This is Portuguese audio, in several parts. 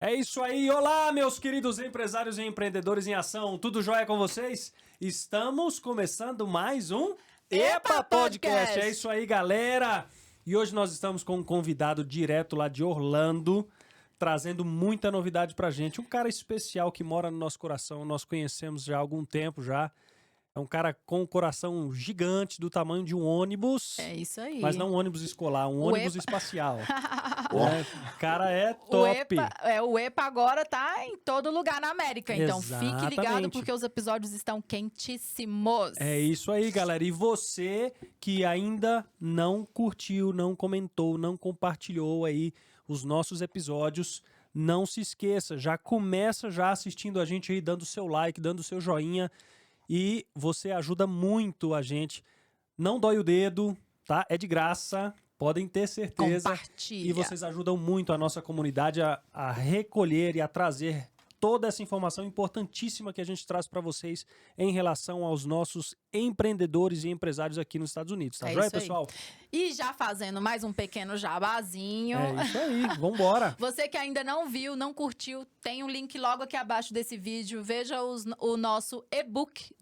É isso aí, olá meus queridos empresários e empreendedores em ação, tudo jóia com vocês? Estamos começando mais um Epa Podcast. É isso aí, galera! E hoje nós estamos com um convidado direto lá de Orlando, trazendo muita novidade pra gente. Um cara especial que mora no nosso coração, nós conhecemos já há algum tempo já. É um cara com um coração gigante, do tamanho de um ônibus. É isso aí. Mas não um ônibus escolar, um ônibus espacial. O cara é top. O EPA agora tá em todo lugar na América, então fique ligado Exatamente. porque os episódios estão quentíssimos. É isso aí, galera. E você que ainda não curtiu, não comentou, não compartilhou aí os nossos episódios, não se esqueça, já começa já assistindo a gente aí, dando seu like, dando seu joinha. E você ajuda muito a gente. Não dói o dedo, tá? É de graça, podem ter certeza. Compartilha. E vocês ajudam muito a nossa comunidade a recolher e a trazer toda essa informação importantíssima que a gente traz para vocês em relação aos nossos empreendedores e empresários aqui nos Estados Unidos. Tá joia, pessoal? E já fazendo mais um pequeno jabazinho. É isso aí, vambora. Você que ainda não viu, não curtiu, tem um link logo aqui abaixo desse vídeo. Veja o nosso e-book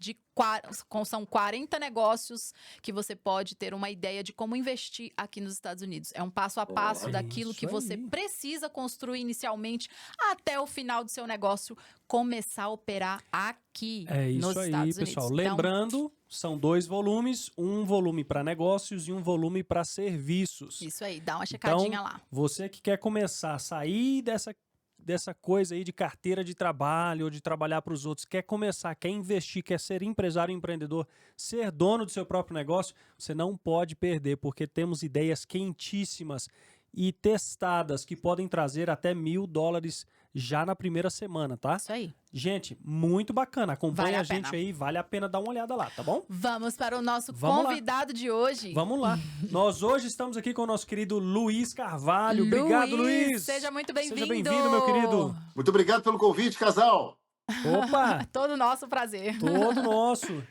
são 40 negócios que você pode ter uma ideia de como investir aqui nos Estados Unidos. É um passo a passo daquilo que você precisa construir inicialmente até o final do seu negócio começar a operar aqui nos Estados Unidos. Pessoal. Lembrando, são 2 volumes, um volume para negócios e um volume para serviços. Isso aí, dá uma checadinha então, lá. Você que quer começar a sair dessa coisa aí de carteira de trabalho ou de trabalhar para os outros, quer começar, quer investir, quer ser empresário, empreendedor, ser dono do seu próprio negócio, você não pode perder, porque temos ideias quentíssimas e testadas que podem trazer até $1.000 já na primeira semana, tá? Isso aí. Gente, muito bacana. Acompanha a gente aí, vale a pena dar uma olhada lá, tá bom? Vamos para o nosso convidado de hoje. Vamos lá. Nós hoje estamos aqui com o nosso querido Luiz Carvalho. Obrigado, Luiz. Seja muito bem-vindo. Seja bem-vindo, meu querido. Muito obrigado pelo convite, casal. Opa! Todo nosso prazer. Todo nosso.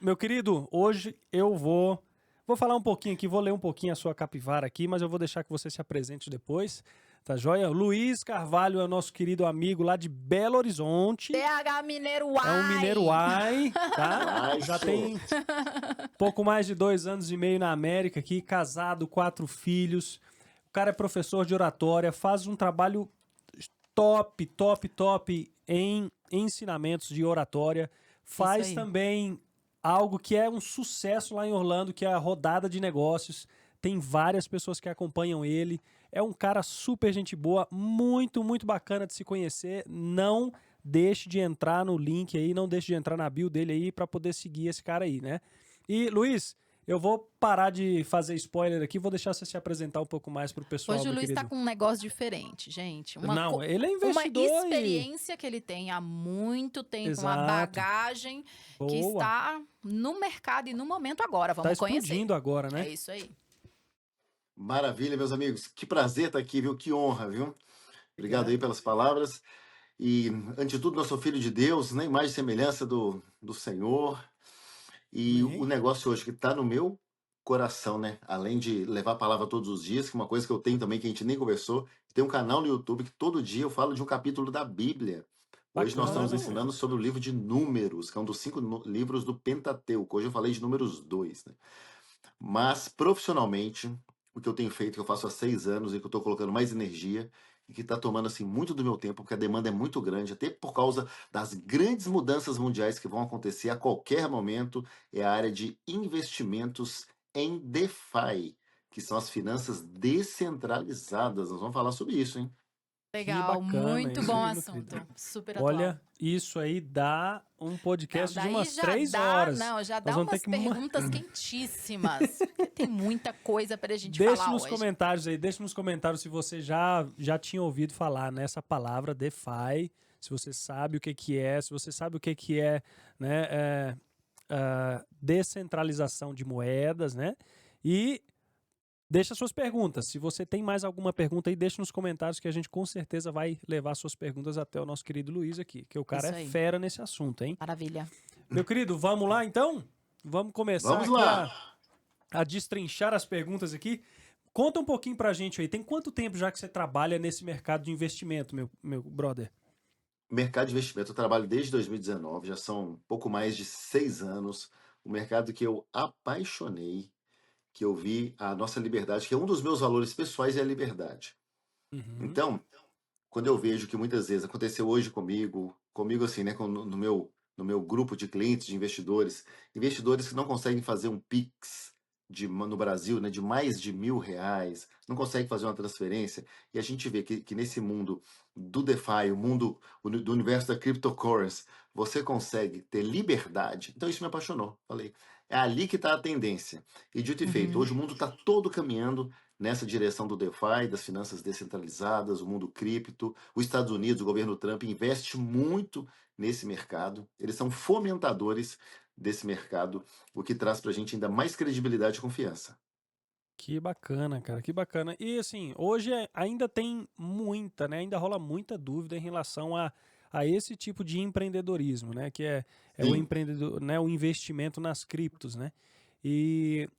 Meu querido, hoje eu vou falar um pouquinho aqui, vou ler um pouquinho a sua capivara aqui, mas eu vou deixar que você se apresente depois. Tá joia? Luiz Carvalho é o nosso querido amigo lá de Belo Horizonte. TH Mineiro Uai. É um Mineiro Uai, tá? Já tem pouco mais de 2 anos e meio na América aqui, casado, 4 filhos. O cara é professor de oratória, faz um trabalho top em ensinamentos de oratória. Faz também algo que é um sucesso lá em Orlando, que é a rodada de negócios. Tem várias pessoas que acompanham ele. É um cara super gente boa, muito, muito bacana de se conhecer. Não deixe de entrar no link aí, não deixe de entrar na bio dele aí para poder seguir esse cara aí, né? E, Luiz, eu vou parar de fazer spoiler aqui, vou deixar você se apresentar um pouco mais pro pessoal, Hoje o Luiz querido. tá com um negócio diferente, gente. Não, ele é investidor. Uma experiência que ele tem há muito tempo, Exato. uma bagagem que está no mercado e no momento agora. Vamos conhecer. Tá explodindo agora, né? É isso aí. Maravilha, meus amigos. Que prazer estar aqui, viu? Que honra, viu? Obrigado aí pelas palavras. E, antes de tudo, nós somos filhos de Deus, né? Imagem e semelhança do Senhor. E o negócio hoje que está no meu coração, né? Além de levar a palavra todos os dias, que é uma coisa que eu tenho também, que a gente nem conversou, tem um canal no YouTube que todo dia eu falo de um capítulo da Bíblia. Hoje nós estamos ensinando sobre o livro de Números, que é um dos 5 livros do Pentateuco. Hoje eu falei de Números 2, né? Mas, profissionalmente, o que eu tenho feito, que eu faço há 6 anos e que eu estou colocando mais energia e que está tomando assim muito do meu tempo, porque a demanda é muito grande, até por causa das grandes mudanças mundiais que vão acontecer a qualquer momento, é a área de investimentos em DeFi, que são as finanças descentralizadas. Nós vamos falar sobre isso, hein? Legal, bacana, muito bom assunto. Super atual. Olha, isso aí dá um podcast de umas 3 horas. Não, já dá umas perguntas quentíssimas. Tem muita coisa pra gente falar hoje. Deixa nos comentários se você já tinha ouvido falar nessa palavra DeFi, se você sabe o que é, se você sabe o que é, né, descentralização de moedas, né? E deixa suas perguntas. Se você tem mais alguma pergunta aí, deixa nos comentários que a gente com certeza vai levar suas perguntas até o nosso querido Luiz aqui, que o cara é fera nesse assunto, hein? Maravilha. Meu querido, vamos lá então? Vamos começar a destrinchar as perguntas aqui. Conta um pouquinho pra gente aí. Tem quanto tempo já que você trabalha nesse mercado de investimento, meu brother? Mercado de investimento, eu trabalho desde 2019, já são um pouco mais de 6 anos. O mercado que eu apaixonei, que eu vi a nossa liberdade, que é um dos meus valores pessoais, é a liberdade. Uhum. Então, quando eu vejo que muitas vezes aconteceu hoje comigo assim, né, no meu grupo de clientes, de investidores que não conseguem fazer um Pix no Brasil, né, de mais de R$ 1.000, não conseguem fazer uma transferência, e a gente vê que nesse mundo do DeFi, do universo da cryptocurrency, você consegue ter liberdade. Então isso me apaixonou. Falei, é ali que está a tendência. E dito e feito, Uhum. hoje o mundo está todo caminhando nessa direção do DeFi, das finanças descentralizadas, o mundo cripto. Os Estados Unidos, o governo Trump, investe muito nesse mercado. Eles são fomentadores desse mercado, o que traz para a gente ainda mais credibilidade e confiança. Que bacana, cara, que bacana. E assim, hoje ainda tem muita, né? Ainda rola muita dúvida em relação a esse tipo de empreendedorismo, né? Que é o Sim. empreendedor, né? O investimento nas criptos, né? E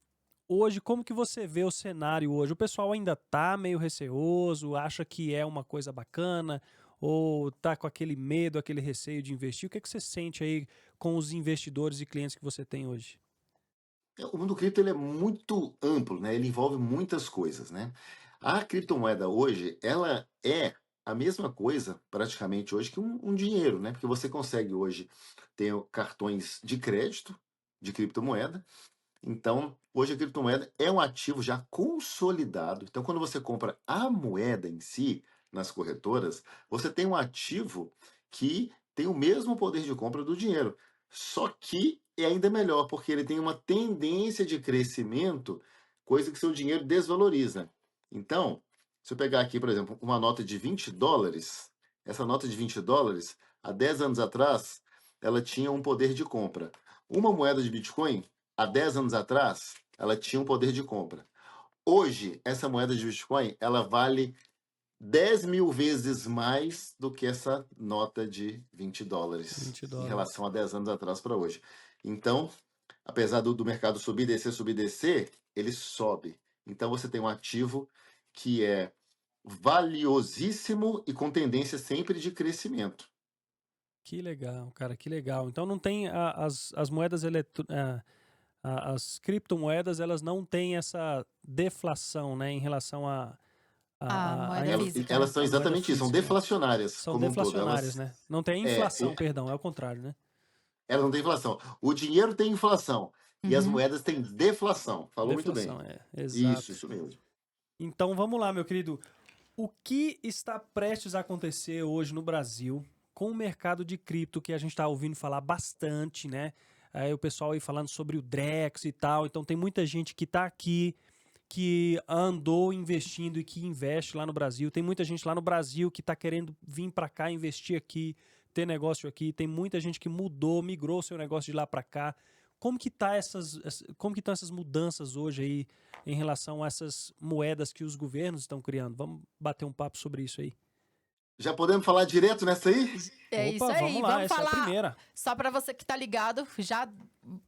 hoje, como que você vê o cenário hoje? O pessoal ainda tá meio receoso, acha que é uma coisa bacana, ou tá com aquele medo, aquele receio de investir? O que é que você sente aí com os investidores e clientes que você tem hoje? O mundo cripto ele é muito amplo, né? Ele envolve muitas coisas, né? A criptomoeda hoje, ela é a mesma coisa, praticamente hoje, que um dinheiro, né? Porque você consegue hoje ter cartões de crédito de criptomoeda. Então, hoje a criptomoeda é um ativo já consolidado. Então, quando você compra a moeda em si, nas corretoras, você tem um ativo que tem o mesmo poder de compra do dinheiro. Só que é ainda melhor, porque ele tem uma tendência de crescimento, coisa que seu dinheiro desvaloriza. Então, se eu pegar aqui, por exemplo, uma nota de US$ 20, essa nota de US$ 20, há 10 anos atrás, ela tinha um poder de compra. Uma moeda de Bitcoin há 10 anos atrás, ela tinha um poder de compra. Hoje, essa moeda de Bitcoin, ela vale 10.000 vezes mais do que essa nota de US$ 20 20 em dólares. relação a 10 anos atrás para hoje. Então, apesar do mercado subir, descer, ele sobe. Então, você tem um ativo que é valiosíssimo e com tendência sempre de crescimento. Que legal, cara, que legal. Então não tem as moedas as criptomoedas, elas não têm essa deflação, né, em relação A moeda Elas, física. elas são a moeda exatamente isso, são física. deflacionárias São como um todo. deflacionárias, né? Não tem É, inflação, perdão, é o contrário, né? elas não têm inflação. O dinheiro tem inflação e as Uhum. moedas têm deflação. Falou muito bem. Deflação, Isso, exato. isso mesmo. Então vamos lá, meu querido. O que está prestes a acontecer hoje no Brasil com o mercado de cripto que a gente está ouvindo falar bastante, né? Aí o pessoal aí falando sobre o Drex e tal. Então tem muita gente que está aqui, que andou investindo e que investe lá no Brasil. Tem muita gente lá no Brasil que está querendo vir para cá, investir aqui, ter negócio aqui. Tem muita gente que migrou seu negócio de lá para cá. Como que estão essas mudanças hoje aí em relação a essas moedas que os governos estão criando? Vamos bater um papo sobre isso aí. Já podemos falar direto nessa aí? É isso Opa, vamos aí. lá, Vamos essa é a falar. primeira. Só para você que tá ligado, já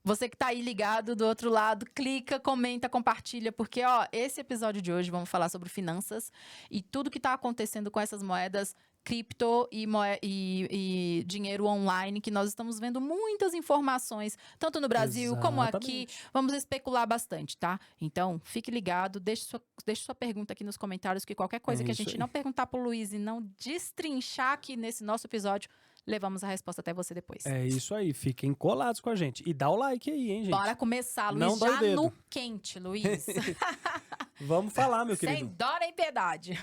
você que tá aí ligado do outro lado, clica, comenta, compartilha, porque ó, esse episódio de hoje vamos falar sobre finanças e tudo que tá acontecendo com essas moedas cripto e dinheiro online, que nós estamos vendo muitas informações, tanto no Brasil como aqui. Exatamente. Vamos especular bastante, tá? Então, fique ligado, deixe sua pergunta aqui nos comentários, que qualquer coisa que a isso gente aí. não perguntar pro Luiz e não destrinchar aqui nesse nosso episódio, levamos a resposta até você depois. É isso aí, fiquem colados com a gente. E dá o like aí, hein, gente? Bora começar, Luiz, Não dói o já dedo. no quente, Luiz. Vamos falar, meu Sem querido. dó nem piedade.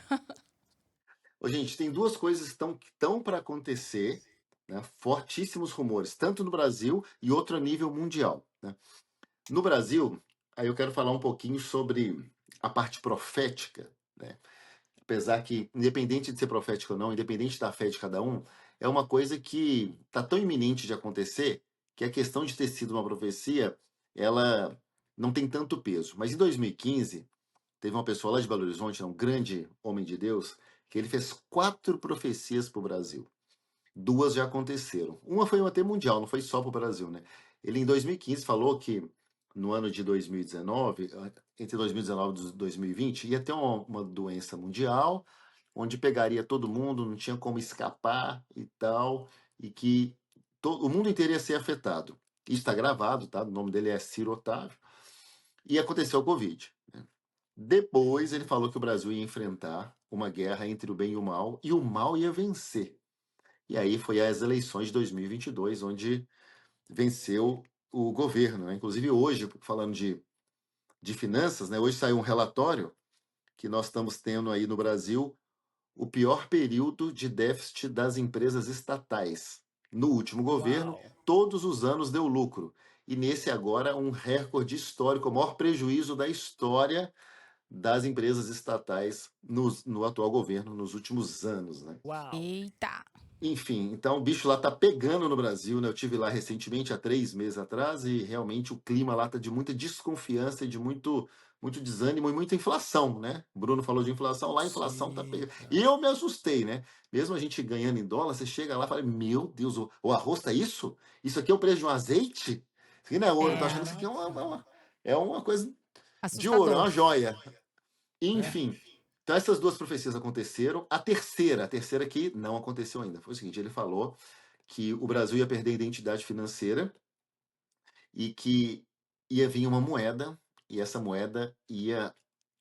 Ô, gente, tem duas coisas que estão para acontecer, né? Fortíssimos rumores, tanto no Brasil e outro a nível mundial, né? No Brasil, aí eu quero falar um pouquinho sobre a parte profética, né? Apesar que, independente de ser profético ou não, independente da fé de cada um, é uma coisa que está tão iminente de acontecer que a questão de ter sido uma profecia, ela não tem tanto peso. Mas em 2015, teve uma pessoa lá de Belo Horizonte, um grande homem de Deus, que ele fez 4 profecias para o Brasil. 2 já aconteceram. Uma foi até mundial, não foi só para o Brasil, né? Ele, em 2015, falou que no ano de 2019, entre 2019 e 2020, ia ter uma doença mundial, onde pegaria todo mundo, não tinha como escapar e tal, e que o mundo inteiro ia ser afetado. Isso está gravado, tá? O nome dele é Ciro Otávio. E aconteceu o Covid, né? Depois ele falou que o Brasil ia enfrentar uma guerra entre o bem e o mal ia vencer. E aí foi as eleições de 2022, onde venceu o governo, né? Inclusive hoje, falando de finanças, né? Hoje saiu um relatório que nós estamos tendo aí no Brasil o pior período de déficit das empresas estatais. No último governo, Uau. todos os anos deu lucro. E nesse agora, um recorde histórico, o maior prejuízo da história das empresas estatais no atual governo, nos últimos anos, né? Uau. Eita! Enfim, então o bicho lá tá pegando no Brasil, né? Eu tive lá recentemente, há 3 meses atrás, e realmente o clima lá tá de muita desconfiança e de muito desânimo e muita inflação, né? O Bruno falou de inflação, lá a inflação tá Sim, pegando. E cara. eu me assustei, né? Mesmo a gente ganhando em dólar, você chega lá e fala, meu Deus, o arroz tá isso? Isso aqui é o preço de um azeite? Isso aqui não é ouro, eu tô É achando que isso aqui Caraca. é uma coisa de ouro, é assustador. uma joia. É. Enfim, então essas duas profecias aconteceram. A terceira que não aconteceu ainda, foi o seguinte: ele falou que o Brasil ia perder a identidade financeira e que ia vir uma moeda, e essa moeda ia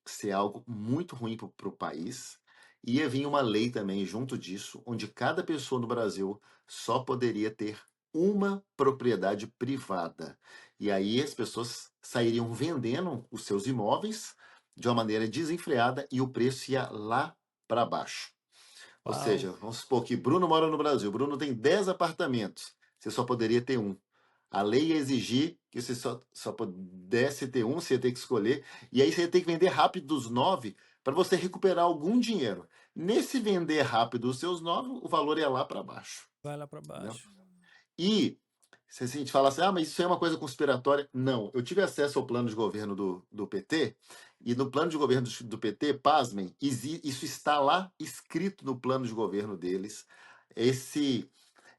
ser algo muito ruim para o país. Ia vir uma lei também junto disso, onde cada pessoa no Brasil só poderia ter uma propriedade privada. E aí as pessoas sairiam vendendo os seus imóveis de uma maneira desenfreada e o preço ia lá para baixo. Ou Uau. seja, vamos supor que Bruno mora no Brasil, Bruno tem 10 apartamentos, você só poderia ter um. A lei ia exigir que você só pudesse ter um, você ia ter que escolher, e aí você ia ter que vender rápido os 9 para você recuperar algum dinheiro. Nesse vender rápido os seus 9, o valor ia lá para baixo. Vai lá pra Entendeu? baixo. E se a gente fala assim, mas isso é uma coisa conspiratória. Não, eu tive acesso ao plano de governo do PT, e no plano de governo do PT, pasmem, isso está lá escrito no plano de governo deles,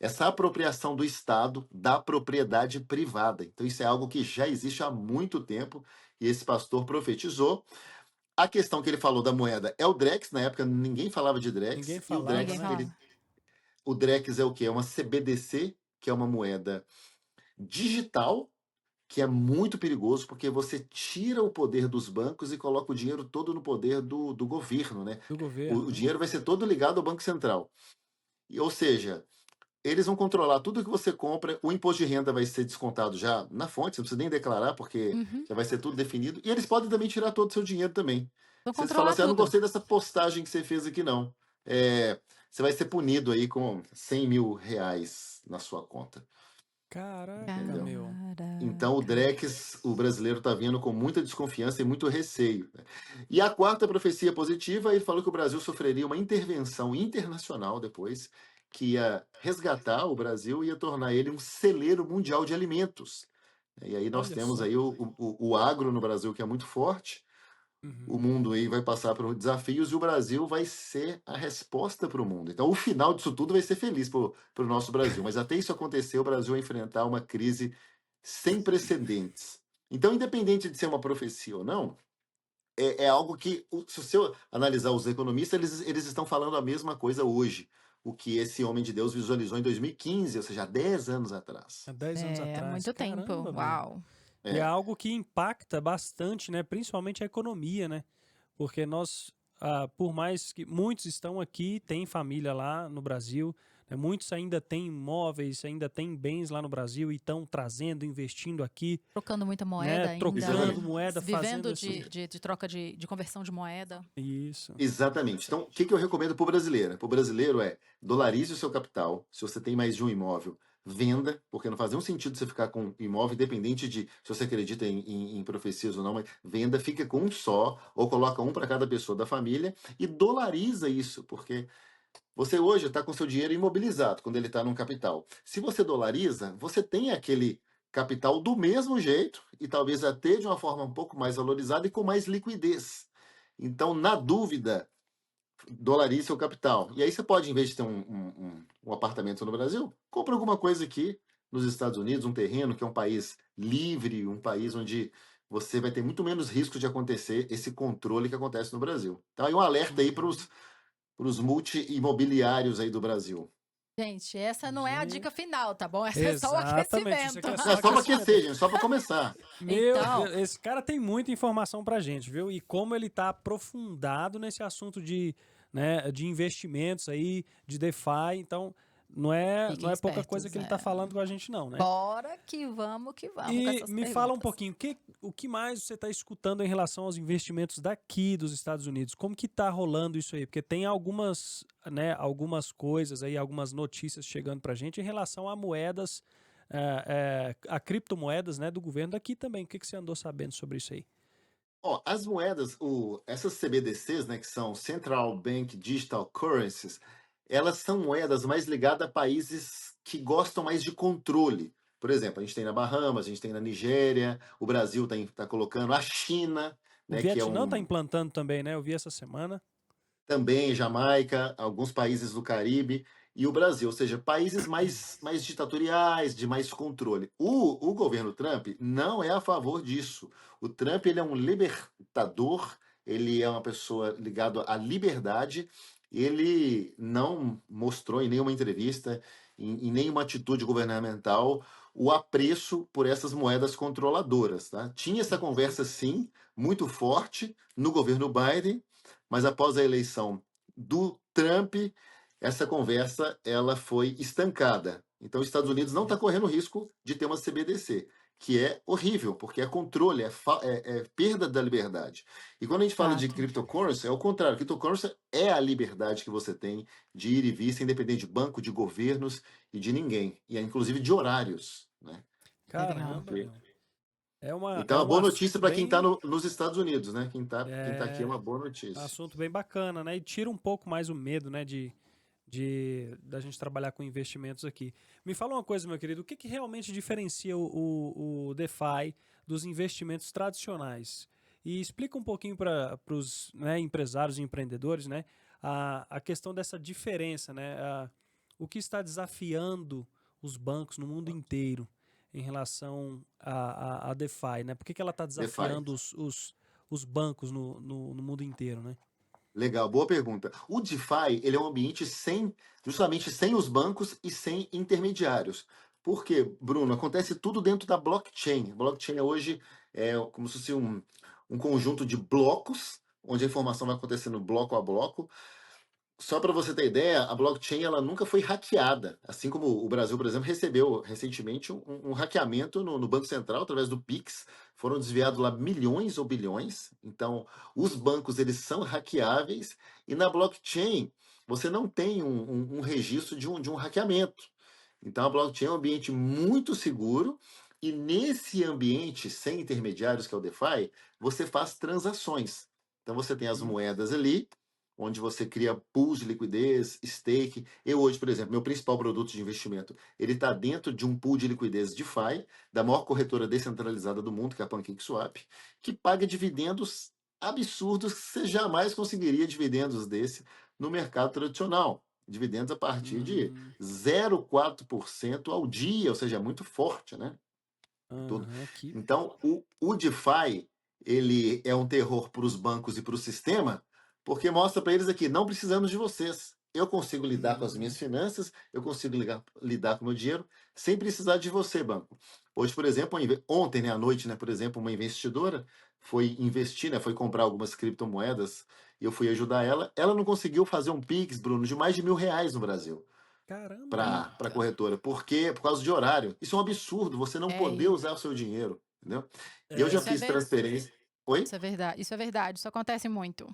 essa apropriação do Estado da propriedade privada. Então isso é algo que já existe há muito tempo, e esse pastor profetizou. A questão que ele falou da moeda é o Drex, na época ninguém falava de Ninguém Drex, e o falava, Ninguém Drex, né? fala. o Drex é o quê? É uma CBDC, que é uma moeda digital, que é muito perigoso, porque você tira o poder dos bancos e coloca o dinheiro todo no poder do governo, né? Do O governo, né? dinheiro vai ser todo ligado ao Banco Central. Ou seja, eles vão controlar tudo que você compra, o imposto de renda vai ser descontado já na fonte, você não precisa nem declarar, porque Uhum. já vai ser tudo definido, e eles podem também tirar todo o seu dinheiro também. Vou Você fala controlar assim, eu não tudo. gostei dessa postagem que você fez aqui, não. Você vai ser punido aí com 100 mil reais na sua conta. Caraca, Entendeu? meu. Então o Caraca. Drex, o brasileiro está vindo com muita desconfiança e muito receio, né? E a quarta profecia positiva, ele falou que o Brasil sofreria uma intervenção internacional depois, que ia resgatar o Brasil e ia tornar ele um celeiro mundial de alimentos. E aí nós Olha temos só. aí o agro no Brasil, que é muito forte. O Uhum. mundo aí vai passar por desafios e o Brasil vai ser a resposta para o mundo. Então, o final disso tudo vai ser feliz para o nosso Brasil. Mas até isso acontecer, o Brasil vai enfrentar uma crise sem precedentes. Então, independente de ser uma profecia ou não, é algo que, se você analisar os economistas, eles estão falando a mesma coisa hoje. O que esse homem de Deus visualizou em 2015, ou seja, há 10 anos atrás. Há 10 anos É, atrás. muito tempo. Caramba, meu. Uau. E é É, algo que impacta bastante, né? Principalmente a economia, né? Porque nós, por mais que muitos estão aqui, têm família lá no Brasil, né? Muitos ainda têm imóveis, ainda têm bens lá no Brasil e estão trazendo, investindo aqui, Trocando muita né? moeda ainda, Trocando exatamente. né? moeda, fazendo Vivendo esse. de troca de conversão de moeda. Isso. Exatamente. Então, o que eu recomendo para o brasileiro? Para o brasileiro dolarize o seu capital. Se você tem mais de um imóvel, venda, porque não faz nenhum sentido você ficar com imóvel, independente de se você acredita em profecias ou não, mas venda, fica com um só, ou coloca um para cada pessoa da família e dolariza isso, porque você hoje está com seu dinheiro imobilizado quando ele está num capital. Se você dolariza, você tem aquele capital do mesmo jeito e talvez até de uma forma um pouco mais valorizada e com mais liquidez. Então, na dúvida, dolarize seu capital. E aí você pode, em vez de ter um apartamento no Brasil, compra alguma coisa aqui nos Estados Unidos, um terreno que é um país livre, um país onde você vai ter muito menos risco de acontecer esse controle que acontece no Brasil. Então, aí um alerta aí para os multi-imobiliários aí do Brasil. Gente, essa não é a dica final, tá bom? Essa é só o Exatamente, isso aquecimento. aqui é Não, é só para aquecimento. aquecer, gente, só para começar. Meu Então- Deus, esse cara tem muita informação pra gente, viu? E como ele tá aprofundado nesse assunto de, né, de investimentos aí, de DeFi, então não é Fiquem pouca espertos, coisa que ele tá falando com a gente não, né? Bora que vamos com E essas me fala um perguntas. pouquinho, o que mais você está escutando em relação aos investimentos daqui dos Estados Unidos? Como que tá rolando isso aí? Porque tem algumas, né, algumas coisas aí, algumas notícias chegando pra gente em relação a moedas, a criptomoedas, né, do governo daqui também. O que você andou sabendo sobre isso aí? Ó, as moedas, essas CBDCs, né, que são Central Bank Digital Currencies, elas são moedas mais ligadas a países que gostam mais de controle. Por exemplo, a gente tem na Bahamas, a gente tem na Nigéria, o Brasil tá colocando, a China, O né, que é Vietnã tá implantando também, né? Eu vi essa semana. também Jamaica, alguns países do Caribe e o Brasil, ou seja, países mais ditatoriais, de mais controle. O governo Trump não é a favor disso. O Trump ele é um libertador, ele é uma pessoa ligada à liberdade. Ele não mostrou em nenhuma entrevista, em nenhuma atitude governamental, o apreço por essas moedas controladoras. Tá? Tinha essa conversa, sim, muito forte no governo Biden, mas após a eleição do Trump, essa conversa ela foi estancada. Então, os Estados Unidos não está correndo risco de ter uma CBDC, que é horrível, porque é controle, é perda da liberdade. E quando a gente fala de Exato. cryptocurrency, é o contrário. Cryptocurrency é a liberdade que você tem de ir e vir, sem depender de banco, de governos e de ninguém. E inclusive de horários. Né? Caramba, meu. Então, É uma um boa notícia assunto para quem está bem, nos Estados Unidos, né? Quem tá aqui é uma boa notícia. assunto bem bacana, né? E tira um pouco mais o medo, né, da gente trabalhar com investimentos aqui. Me fala uma coisa, meu querido, o que, que realmente diferencia o DeFi dos investimentos tradicionais? E explica um pouquinho para os, né, empresários e empreendedores, né, a questão dessa diferença, né, o que está desafiando os bancos no mundo inteiro em relação a DeFi, né? Por que ela está DeFi. desafiando os bancos no mundo inteiro, né? Legal, boa pergunta. O DeFi, ele é um ambiente justamente sem os bancos e sem intermediários. Por quê, Bruno? Acontece tudo dentro da blockchain. A blockchain hoje é como se fosse um conjunto de blocos, onde a informação vai acontecendo bloco a bloco. Só para você ter ideia, a blockchain ela nunca foi hackeada. Assim como o Brasil, por exemplo, recebeu recentemente um hackeamento no Banco Central através do Pix. Foram desviados lá milhões ou bilhões. Então, os bancos eles são hackeáveis e na blockchain você não tem um registro de um hackeamento. Então, a blockchain é um ambiente muito seguro e nesse ambiente sem intermediários, que é o DeFi, você faz transações. Então, você tem as moedas ali onde você cria pools de liquidez, stake. Eu hoje, por exemplo, meu principal produto de investimento, ele está dentro de um pool de liquidez DeFi, da maior corretora descentralizada do mundo, que é a PancakeSwap, que paga dividendos absurdos que você jamais conseguiria dividendos desse no mercado tradicional. Dividendos a partir de 0,4% ao dia, ou seja, é muito forte, né? Tudo. Então, o DeFi, ele é um terror para os bancos e para o sistema, porque mostra para eles aqui, não precisamos de vocês. Eu consigo lidar com as minhas finanças, eu consigo lidar com o meu dinheiro, sem precisar de você, banco. Hoje, por exemplo, ontem, né, à noite, né, por exemplo, uma investidora foi investir, né, foi comprar algumas criptomoedas, e eu fui ajudar ela. Ela não conseguiu fazer um Pix, Bruno, de mais de R$ 1.000 no Brasil Caramba! para corretora. Por quê? Por causa de horário. Isso é um absurdo, você não poder isso. usar o seu dinheiro, entendeu? E eu já Isso é fiz transferência. Oi? Isso é verdade. Isso é verdade. Isso acontece muito.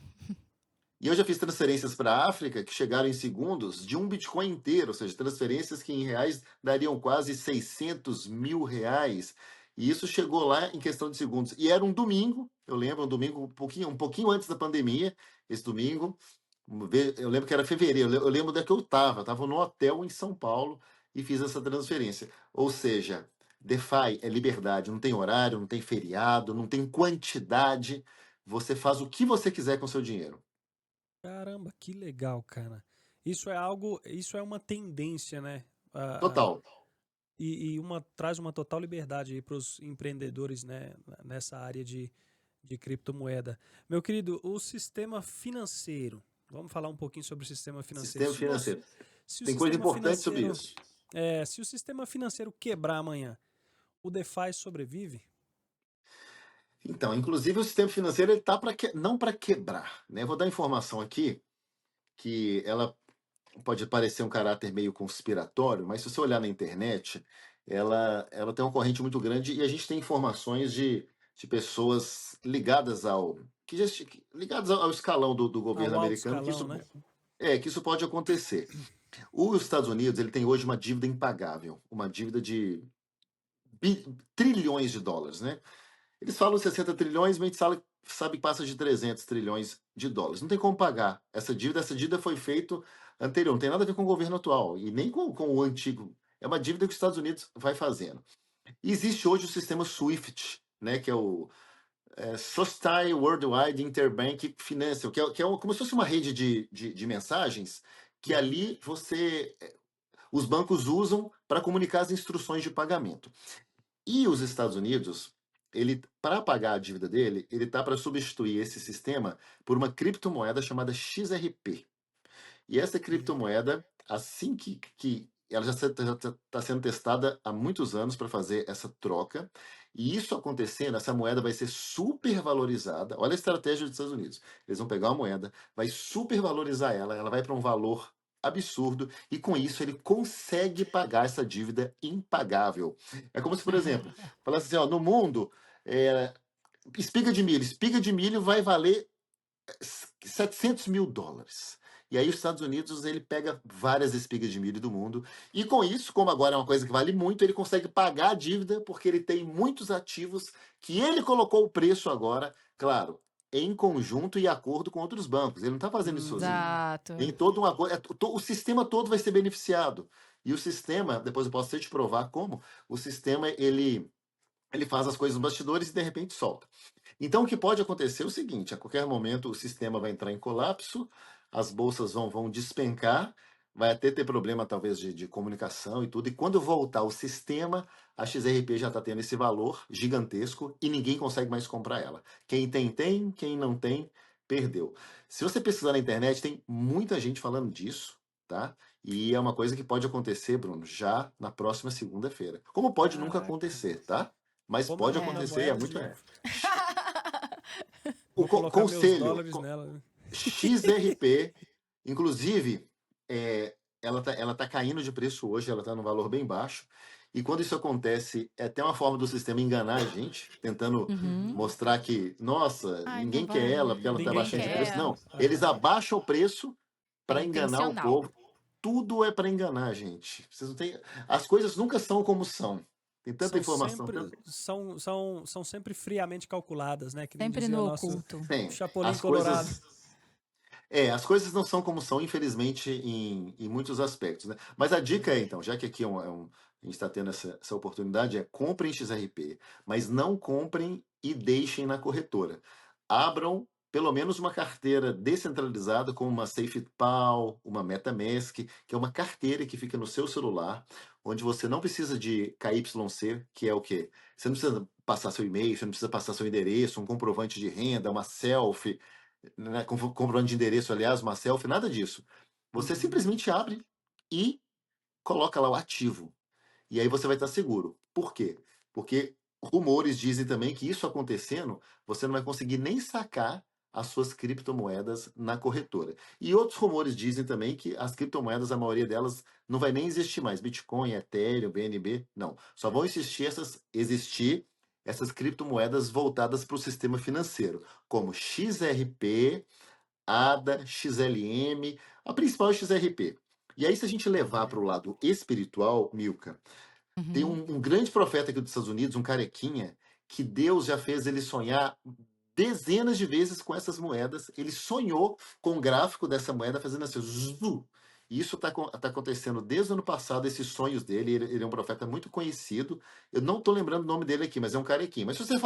E eu já fiz transferências para a África que chegaram em segundos de um Bitcoin inteiro, ou seja, transferências que em reais dariam quase R$ 600.000. E isso chegou lá em questão de segundos. E era um domingo, eu lembro, um domingo um pouquinho antes da pandemia, esse domingo. Eu lembro que era fevereiro, eu lembro onde é que eu estava no hotel em São Paulo e fiz essa transferência. Ou seja, DeFi é liberdade, não tem horário, não tem feriado, não tem quantidade. Você faz o que você quiser com o seu dinheiro. Caramba, que legal, cara. Isso é uma tendência, né? Total. traz uma total liberdade aí para os empreendedores, né, nessa área de criptomoeda. Meu querido, o sistema financeiro. Vamos falar um pouquinho sobre o sistema financeiro. Sistema financeiro. Se o Tem coisa sistema importante sobre financeiro, isso. se o sistema financeiro quebrar amanhã, o DeFi sobrevive? Então, inclusive o sistema financeiro ele tá não para quebrar, né? Vou dar informação aqui que ela pode parecer um caráter meio conspiratório, mas se você olhar na internet, ela tem uma corrente muito grande e a gente tem informações de pessoas ligadas ligadas ao escalão do governo Ao alto americano escalão, né? que isso pode acontecer. Os Estados Unidos ele tem hoje uma dívida impagável, uma dívida de trilhões de dólares, né? Eles falam 60 trilhões, mas a gente sabe que passa de 300 trilhões de dólares. Não tem como pagar essa dívida. Essa dívida foi feita anterior, não tem nada a ver com o governo atual e nem com o antigo. É uma dívida que os Estados Unidos vai fazendo. E existe hoje o sistema SWIFT, né, que é o Society Worldwide Interbank Financial, que é como se fosse uma rede de mensagens que ali os bancos usam para comunicar as instruções de pagamento. E os Estados Unidos, para pagar a dívida dele, ele está para substituir esse sistema por uma criptomoeda chamada XRP. E essa criptomoeda, assim que ela já está sendo testada há muitos anos para fazer essa troca, e isso acontecendo, essa moeda vai ser super valorizada. Olha a estratégia dos Estados Unidos. Eles vão pegar a moeda, vai super valorizar ela vai para um valor absurdo, e com isso ele consegue pagar essa dívida impagável. É como se, por exemplo, falasse assim, ó, no mundo, espiga de milho vai valer 700 mil dólares. E aí os Estados Unidos ele pega várias espigas de milho do mundo e com isso, como agora é uma coisa que vale muito, ele consegue pagar a dívida porque ele tem muitos ativos que ele colocou o preço agora, claro, em conjunto e acordo com outros bancos. Ele não está fazendo isso sozinho. Exato. Em todo um acordo, o sistema todo vai ser beneficiado. E o sistema, depois eu posso até te provar como, o sistema ele faz as coisas nos bastidores e de repente solta. Então, o que pode acontecer é o seguinte: a qualquer momento o sistema vai entrar em colapso, as bolsas vão despencar, vai até ter problema talvez de comunicação e tudo, e quando voltar o sistema, a XRP já está tendo esse valor gigantesco e ninguém consegue mais comprar ela. Quem tem, quem não tem, perdeu. Se você pesquisar na internet, tem muita gente falando disso, tá? E é uma coisa que pode acontecer, Bruno, já na próxima segunda-feira. Como pode nunca Caraca. acontecer, tá? Mas Vou pode mandar minha acontecer e é moeda muito Vou colocar meus conselho, dólares nela. XRP, inclusive, ela tá caindo de preço hoje, ela está num valor bem baixo. E quando isso acontece, é até uma forma do sistema enganar a gente, tentando mostrar que, nossa, Ai, ninguém não quer vai. ela porque ela está Ninguém baixando de quer. preço. Não, eles abaixam o preço para É enganar o intencional. povo. Tudo é para enganar, gente. Vocês não têm... As coisas nunca são como são. Tem tanta São informação. sempre, são sempre friamente calculadas, né? Que nem Sempre dizia no o nosso oculto. Tem. Chapolin As Colorado. as coisas não são como são, infelizmente, em muitos aspectos, né? Mas a dica é, então, já que aqui a gente está tendo essa oportunidade, comprem XRP, mas não comprem e deixem na corretora. Abram pelo menos uma carteira descentralizada, como uma SafePal, uma MetaMask, que é uma carteira que fica no seu celular, onde você não precisa de KYC, que é o quê? Você não precisa passar seu e-mail, você não precisa passar seu endereço, um comprovante de renda, uma selfie, né, comprovante de endereço, aliás, uma selfie, nada disso. Você simplesmente abre e coloca lá o ativo. E aí você vai estar seguro. Por quê? Porque rumores dizem também que isso acontecendo, você não vai conseguir nem sacar as suas criptomoedas na corretora. E outros rumores dizem também que as criptomoedas, a maioria delas, não vai nem existir mais. Bitcoin, Ethereum, BNB, não. Só vão existir essas criptomoedas voltadas para o sistema financeiro, como XRP, ADA, XLM, a principal é XRP. E aí, se a gente levar para o lado espiritual, Milka, tem um grande profeta aqui dos Estados Unidos, um carequinha, que Deus já fez ele sonhar dezenas de vezes com essas moedas. Ele sonhou com o gráfico dessa moeda fazendo assim, zu, E isso está acontecendo desde o ano passado, esses sonhos dele. Ele é um profeta muito conhecido. Eu não estou lembrando o nome dele aqui, mas é um carequinho. Mas se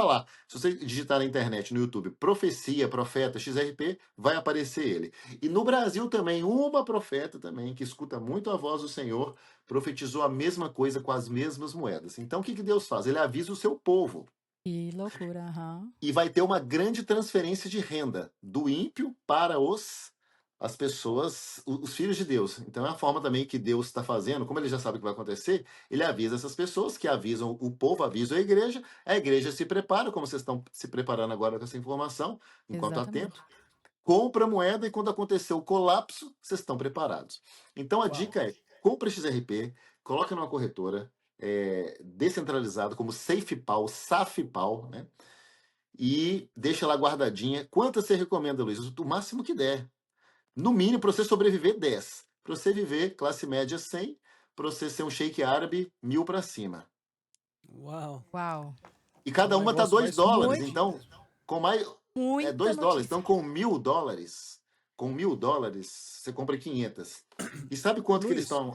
você digitar na internet, no YouTube, profecia, profeta, XRP, vai aparecer ele. E no Brasil também, uma profeta também, que escuta muito a voz do Senhor, profetizou a mesma coisa com as mesmas moedas. Então, o que Deus faz? Ele avisa o seu povo. Que loucura, aham. E vai ter uma grande transferência de renda do ímpio para as pessoas, os filhos de Deus. Então é a forma também que Deus está fazendo, como ele já sabe o que vai acontecer, ele avisa essas pessoas, que avisam o povo, avisam a igreja se prepara, como vocês estão se preparando agora com essa informação, enquanto há tempo, compra moeda e quando acontecer o colapso, vocês estão preparados. Então a dica é, compra XRP, coloca numa corretora descentralizada, como SafePal, né? E deixa lá guardadinha. Quantas você recomenda, Luiz? O máximo que der. No mínimo, para você sobreviver, 10. Para você viver, classe média, 100. Para você ser um sheik árabe, 1.000 para cima. Uau. E cada uma tá $2. Então, com mais... Muita $2. notícia. Então, com $1.000, você compra 500. E sabe quanto que eles estão...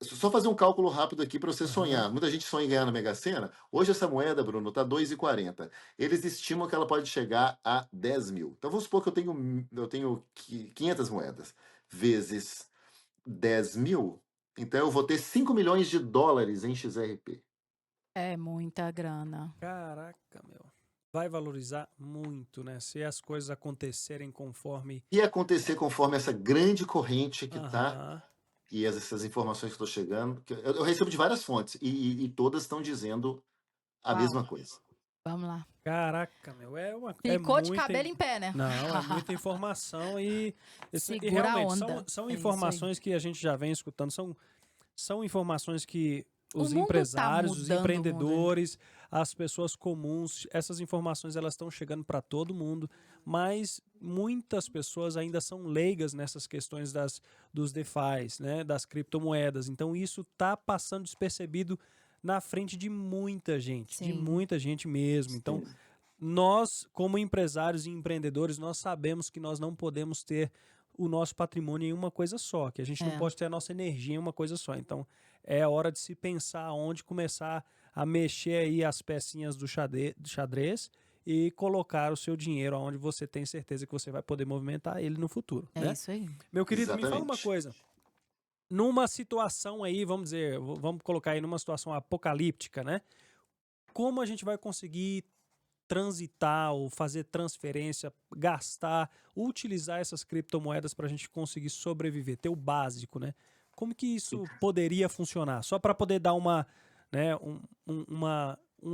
Só fazer um cálculo rápido aqui para você sonhar. Muita gente sonha em ganhar na Mega Sena. Hoje essa moeda, Bruno, está R$2,40. Eles estimam que ela pode chegar a 10 mil. Então vamos supor que eu tenho 500 moedas vezes 10 mil. Então eu vou ter $5 milhões em XRP. É muita grana. Caraca, meu. Vai valorizar muito, né? Se as coisas acontecerem conforme... E acontecer conforme essa grande corrente que tá... E essas informações que estão chegando, eu recebo de várias fontes, e todas estão dizendo a mesma coisa. Vamos lá. Caraca, meu, Ficou de cabelo em pé, né? Não, é muita informação e realmente são informações que a gente já vem escutando, são informações que os mundo tá empresários, os mudando o mundo, empreendedores, as pessoas comuns, essas informações elas estão chegando para todo mundo, mas muitas pessoas ainda são leigas nessas questões dos DeFis, né, das criptomoedas. Então isso está passando despercebido na frente de muita gente, Sim. de muita gente mesmo. Então nós, como empresários e empreendedores, nós sabemos que nós não podemos ter o nosso patrimônio em uma coisa só, que a gente não pode ter a nossa energia em uma coisa só. Então é hora de se pensar onde começar a mexer aí as pecinhas do xadrez e colocar o seu dinheiro onde você tem certeza que você vai poder movimentar ele no futuro. É né? isso aí. Meu querido, Exatamente. me fala uma coisa. Numa situação aí, vamos colocar aí numa situação apocalíptica, né? Como a gente vai conseguir transitar ou fazer transferência, gastar, utilizar essas criptomoedas para a gente conseguir sobreviver, ter o básico, né? Como que isso poderia funcionar? Só para poder dar um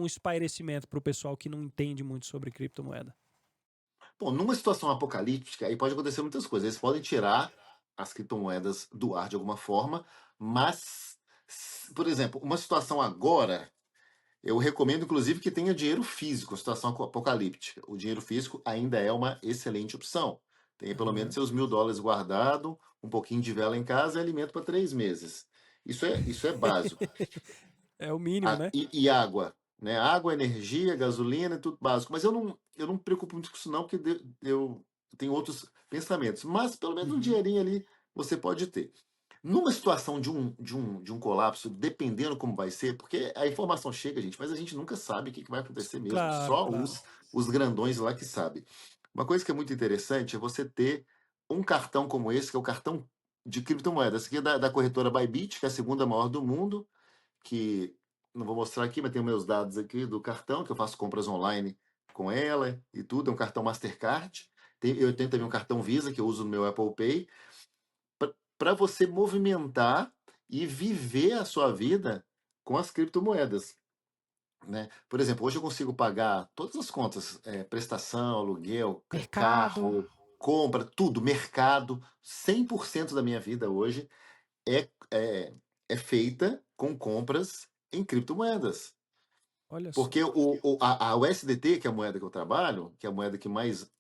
espairecimento para o pessoal que não entende muito sobre criptomoeda. Bom, numa situação apocalíptica, aí pode acontecer muitas coisas. Eles podem tirar as criptomoedas do ar de alguma forma, mas, por exemplo, uma situação agora, eu recomendo, inclusive, que tenha dinheiro físico, situação apocalíptica. O dinheiro físico ainda é uma excelente opção. Tenha pelo menos seus $1.000 guardado, um pouquinho de vela em casa e alimento para 3 meses. Isso é básico. É o mínimo, né? E água, né? Água, energia, gasolina, tudo básico. Mas eu não me preocupo muito com isso não, porque eu tenho outros pensamentos. Mas pelo menos um dinheirinho ali você pode ter. Numa situação de um colapso, dependendo como vai ser, porque a informação chega, gente, mas a gente nunca sabe o que vai acontecer mesmo. Só os grandões lá que sabem. Uma coisa que é muito interessante é você ter um cartão como esse, que é o cartão de criptomoedas. Esse aqui é da corretora Bybit, que é a segunda maior do mundo, que não vou mostrar aqui, mas tenho meus dados aqui do cartão, que eu faço compras online com ela e tudo. É um cartão Mastercard. Eu tenho também um cartão Visa, que eu uso no meu Apple Pay, para você movimentar e viver a sua vida com as criptomoedas. Né? Por exemplo, hoje eu consigo pagar todas as contas, prestação, aluguel, carro, compra, tudo, mercado. 100% da minha vida hoje é feita com compras em criptomoedas. Olha só. Porque a USDT, que é a moeda que eu trabalho, que é a moeda que mais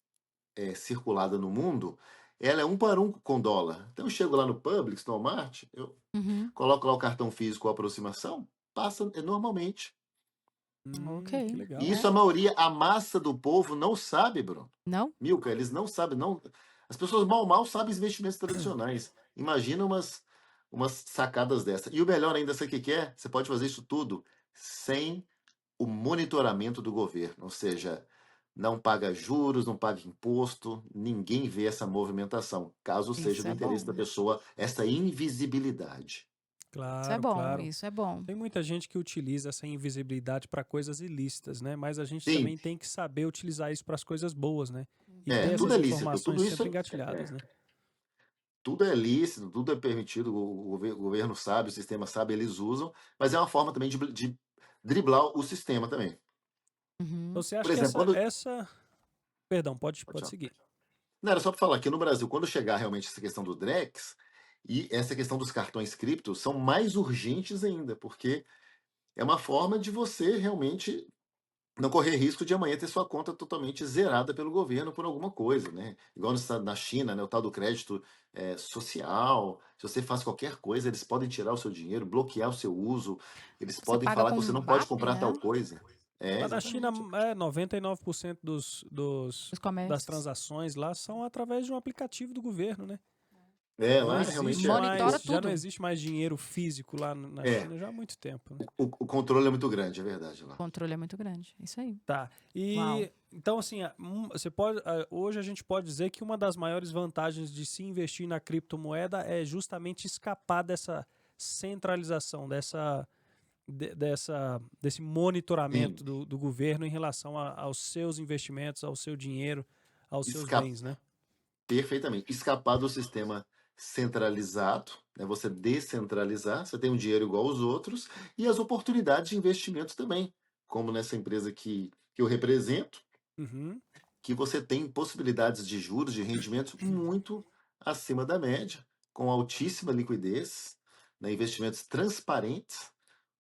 é circulada no mundo, ela é 1 para 1 com dólar. Então eu chego lá no Publix, no Walmart, eu coloco lá o cartão físico ou aproximação, passa normalmente. Ok. Que legal. E isso a massa do povo não sabe, Bruno. Não? Milka, eles não sabem. Não. As pessoas mal sabem os investimentos tradicionais. Imagina umas sacadas dessa. E o melhor ainda, sabe o que é? Você pode fazer isso tudo sem o monitoramento do governo, ou seja, não paga juros, não paga imposto, ninguém vê essa movimentação, caso seja Isso do é interesse da bom. pessoa, essa invisibilidade. Isso é Claro, bom, claro. isso é bom. Tem muita gente que utiliza essa invisibilidade para coisas ilícitas, né? Mas a gente Sim, também tem que saber utilizar isso para as coisas boas, né? E ter tudo essas é lícito, informações sempre engatilhadas, né? tudo é lícito, tudo é permitido, o governo sabe, o sistema sabe, eles usam, mas é uma forma também de driblar o sistema também. Então Uhum. você Por acha que exemplo, quando. Perdão, pode, Pode pode falar. seguir. Não, era só para falar que no Brasil, quando chegar realmente essa questão do Drex e essa questão dos cartões cripto, são mais urgentes ainda, porque é uma forma de você realmente não correr risco de amanhã ter sua conta totalmente zerada pelo governo por alguma coisa, né? Igual na China, né? O tal do crédito social. Se você faz qualquer coisa, eles podem tirar o seu dinheiro, bloquear o seu uso, eles Você podem paga falar com que você não pode BAP, comprar tal né? coisa. É, Lá na China, exatamente. 99% Os das comércios. transações lá são através de um aplicativo do governo, né? É, Não lá realmente existe é. Monitora mais, já não tudo. existe mais dinheiro físico lá na É, China já há muito tempo, né? o controle é muito grande, é verdade O lá. controle é muito grande. Isso aí. Tá. Uau. E então assim, hoje a gente pode dizer que uma das maiores vantagens de se investir na criptomoeda é justamente escapar dessa centralização, desse monitoramento Sim, do governo em relação aos seus investimentos, ao seu dinheiro, aos seus esca bens, né? perfeitamente. Escapar do sistema centralizado, né? Você descentralizar, você tem um dinheiro igual aos outros e as oportunidades de investimento também, como nessa empresa que eu represento, Uhum. que você tem possibilidades de juros, de rendimentos muito acima da média, com altíssima liquidez, né? Investimentos transparentes,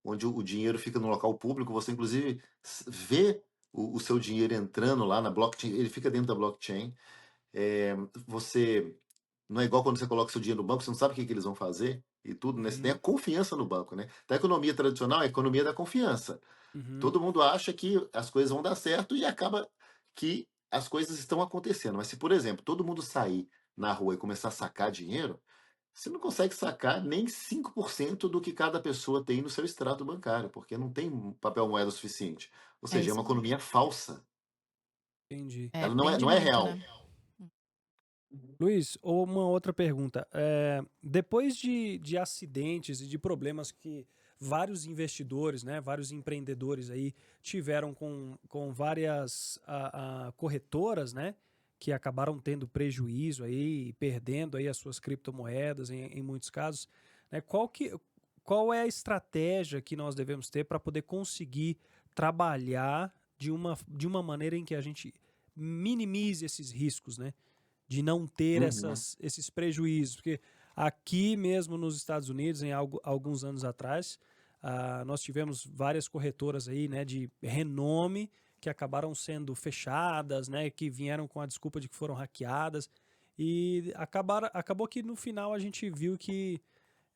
onde o dinheiro fica no local público, você inclusive vê o seu dinheiro entrando lá na blockchain, ele fica dentro da blockchain. É, você não é igual quando você coloca seu dinheiro no banco, você não sabe o que eles vão fazer e tudo, né? Você tem a Uhum. confiança no banco, né? Da economia tradicional é a economia da confiança. Uhum. Todo mundo acha que as coisas vão dar certo e acaba que as coisas estão acontecendo. Mas se, por exemplo, todo mundo sair na rua e começar a sacar dinheiro, você não consegue sacar nem 5% do que cada pessoa tem no seu extrato bancário, porque não tem papel moeda suficiente. Ou É seja, é isso uma aí. economia falsa. Entendi. É, Ela não é, pende não é muito, real. né? Luiz, ou uma outra pergunta. Depois de acidentes e de problemas que vários investidores, né, vários empreendedores aí tiveram com várias corretoras, né, que acabaram tendo prejuízo aí, e perdendo aí as suas criptomoedas em muitos casos, né, qual é a estratégia que nós devemos ter para poder conseguir trabalhar de uma maneira em que a gente minimize esses riscos, né? De não ter Uhum. esses prejuízos. Porque aqui mesmo nos Estados Unidos, alguns anos atrás, nós tivemos várias corretoras aí, né, de renome que acabaram sendo fechadas, né, que vieram com a desculpa de que foram hackeadas. E acabou que no final a gente viu que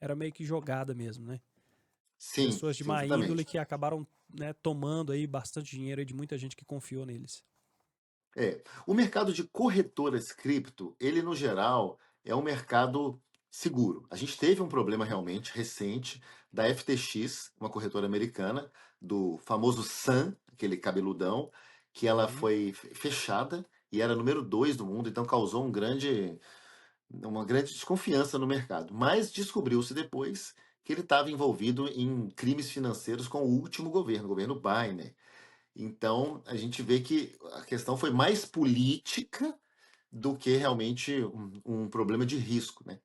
era meio que jogada mesmo, né? Sim, Pessoas de sim, má índole exatamente. que acabaram, né, tomando aí bastante dinheiro aí de muita gente que confiou neles. É. O mercado de corretoras cripto, ele no geral é um mercado seguro. A gente teve um problema realmente recente da FTX, uma corretora americana, do famoso Sam, aquele cabeludão, que ela Uhum. foi fechada e era número 2 do mundo, então causou uma grande desconfiança no mercado. Mas descobriu-se depois que ele estava envolvido em crimes financeiros com o último governo, o governo Biden. Então, a gente vê que a questão foi mais política do que realmente um problema de risco, né?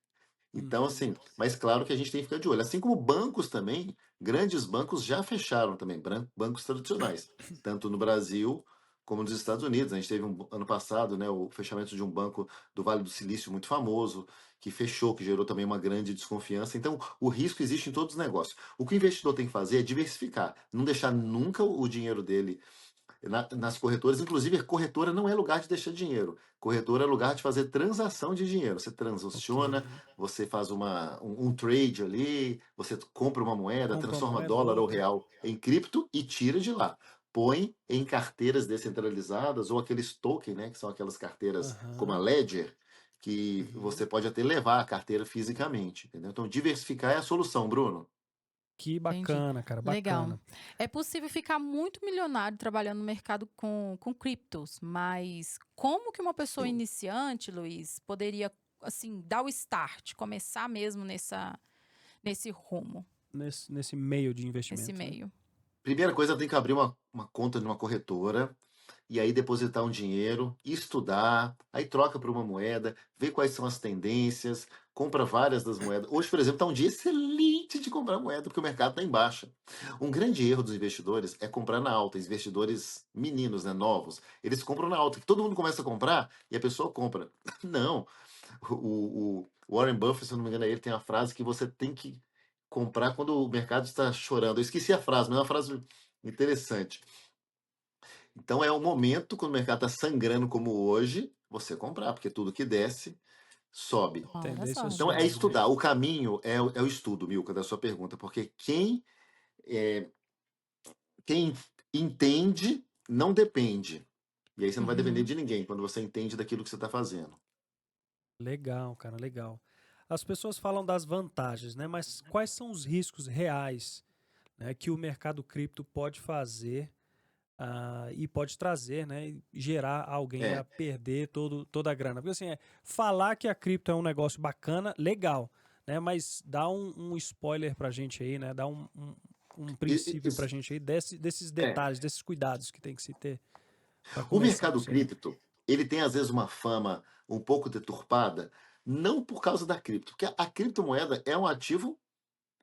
Então, Uhum. assim, mas claro que a gente tem que ficar de olho. Assim como bancos também, grandes bancos já fecharam também, bancos tradicionais, tanto no Brasil como nos Estados Unidos. A gente teve ano passado, né, o fechamento de um banco do Vale do Silício muito famoso, que fechou, que gerou também uma grande desconfiança. Então, o risco existe em todos os negócios. O que o investidor tem que fazer é diversificar, não deixar nunca o dinheiro dele nas corretoras. Inclusive, corretora não é lugar de deixar dinheiro. Corretora é lugar de fazer transação de dinheiro. Você Ok. transaciona, você faz um trade ali, você compra uma moeda, Compra uma transforma moeda, dólar ou outra. real em cripto e tira de lá. Põe em carteiras descentralizadas ou aqueles token, né, que são aquelas carteiras como a Aham. Ledger, que Uhum. você pode até levar a carteira fisicamente, entendeu? Então, diversificar é a solução, Bruno. Que Entendi. bacana, cara, Legal. bacana. É possível ficar muito milionário trabalhando no mercado com criptos, mas como que uma pessoa Sim. iniciante, Luiz, poderia, assim, dar o start, começar mesmo nesse rumo, Nesse meio de nesse investimento, né? meio? Primeira coisa, tem que abrir uma conta numa corretora e aí depositar um dinheiro, estudar, aí troca por uma moeda, vê quais são as tendências, compra várias das moedas. Hoje, por exemplo, está um dia excelente de comprar moeda, porque o mercado está em baixa. Um grande erro dos investidores é comprar na alta. Investidores meninos, né, novos, eles compram na alta. Todo mundo começa a comprar e a pessoa compra. Não. O Warren Buffett, se eu não me engano, ele tem uma frase que você tem que comprar quando o mercado está chorando. Eu esqueci a frase, mas é uma frase interessante. Então é o momento, quando o mercado está sangrando como hoje, você comprar, porque tudo que desce, sobe. Hora Tendência Então sobe. é sobe, né? estudar. O caminho é o estudo, Milka, da sua pergunta, porque é, quem entende não depende. E aí você não vai depender Uhum. de ninguém quando você entende daquilo que você está fazendo. Legal, cara, legal. As pessoas falam das vantagens, né? Mas quais são os riscos reais, né, que o mercado cripto pode fazer e pode trazer, né? E gerar alguém É, a perder toda a grana. Porque assim, falar que a cripto é um negócio bacana, legal, né? Mas dá um spoiler pra gente aí, né? Dá um princípio pra gente aí desses é. detalhes, desses cuidados que tem que se ter para O começar mercado isso aí. cripto, ele tem às vezes uma fama um pouco deturpada, não por causa da cripto, porque a criptomoeda é um ativo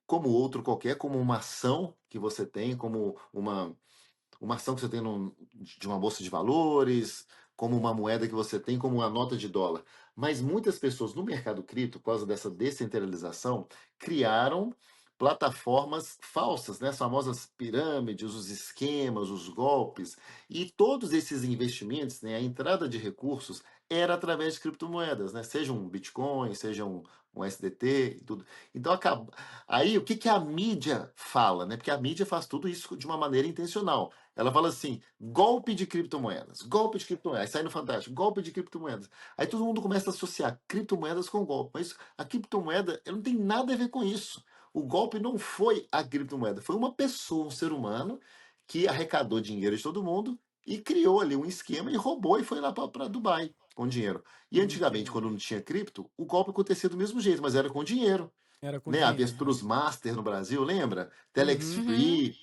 como outro qualquer, como uma ação que você tem, como uma ação que você tem de uma bolsa de valores, como uma moeda que você tem, como uma nota de dólar. Mas muitas pessoas no mercado cripto, por causa dessa descentralização, criaram plataformas falsas, né? As famosas pirâmides, os esquemas, os golpes. E todos esses investimentos, né, a entrada de recursos era através de criptomoedas, né? Seja um Bitcoin, seja um SDT e tudo. Então acaba. Aí o que que a mídia fala, né? Porque a mídia faz tudo isso de uma maneira intencional. Ela fala assim: golpe de criptomoedas, golpe de criptomoedas. Aí sai no Fantástico, golpe de criptomoedas. Aí todo mundo começa a associar criptomoedas com golpe. Mas a criptomoeda ela não tem nada a ver com isso. O golpe não foi a criptomoeda, foi uma pessoa, um ser humano, que arrecadou dinheiro de todo mundo e criou ali um esquema e roubou e foi lá para Dubai com dinheiro. E antigamente, Entendi. quando não tinha cripto, o golpe acontecia do mesmo jeito, mas era com dinheiro, Era com né? dinheiro, né? Avestruz Master no Brasil, lembra? Telex Uhum. Uhum. Free.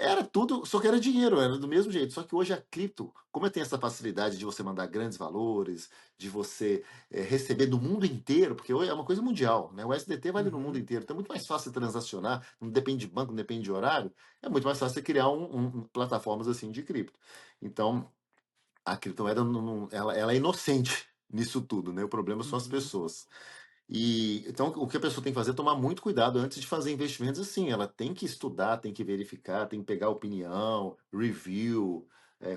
Era tudo, só que era dinheiro, era do mesmo jeito. Só que hoje a cripto, como tem essa facilidade de você mandar grandes valores, de você receber do mundo inteiro, porque hoje é uma coisa mundial, né? O SDT vale no mundo Uhum. inteiro, então é muito mais fácil você transacionar, não depende de banco, não depende de horário, é muito mais fácil você criar plataformas assim de cripto. Então, a criptomoeda ela é inocente nisso tudo, né? O problema são as Uhum. pessoas. E então o que a pessoa tem que fazer é tomar muito cuidado antes de fazer investimentos assim. Ela tem que estudar, tem que verificar, tem que pegar opinião, review,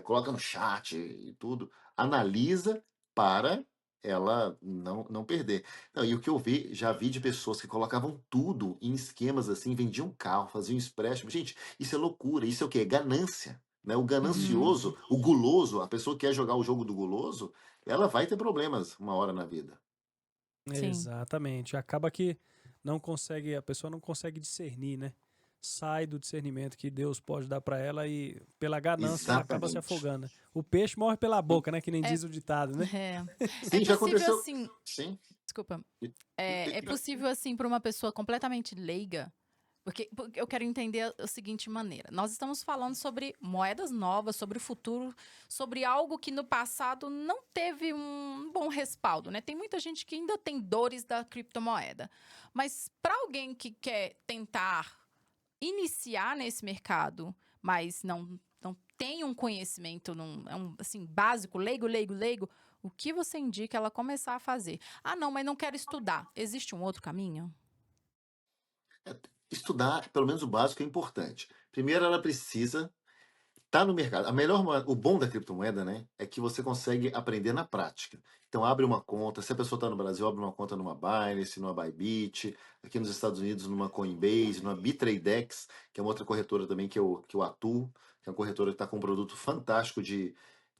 coloca no chat e tudo. Analisa para ela não perder. Não, e o que eu já vi de pessoas que colocavam tudo em esquemas assim, vendiam carro, faziam empréstimo. Gente, isso é loucura, isso é o quê? Ganância. Né? O Uhum. ganancioso, o guloso, a pessoa que quer jogar o jogo do guloso, ela vai ter problemas uma hora na vida. Sim. Exatamente. Acaba que a pessoa não consegue discernir, né? Sai do discernimento que Deus pode dar para ela e pela ganância ela acaba se Exatamente. afogando, né? O peixe morre pela boca, né? Que nem É, diz o ditado, né? é, é Sim, já possível aconteceu. assim, Sim. desculpa, E- é possível assim para uma pessoa completamente leiga. Porque eu quero entender a seguinte maneira. Nós estamos falando sobre moedas novas, sobre o futuro, sobre algo que no passado não teve um bom respaldo, né? Tem muita gente que ainda tem dores da criptomoeda. Mas para alguém que quer tentar iniciar nesse mercado, mas não tem um conhecimento, assim, básico, leigo, o que você indica ela começar a fazer? Ah, não, mas não quero estudar. Existe um outro caminho? Estudar, pelo menos o básico, é importante. Primeiro, ela precisa estar no mercado. O bom da criptomoeda, né, é que você consegue aprender na prática. Então, abre uma conta. Se a pessoa está no Brasil, abre uma conta numa Binance, numa Bybit. Aqui nos Estados Unidos, numa Coinbase, numa Bitradex, que é uma outra corretora também que eu atuo, que é uma corretora que está com um produto fantástico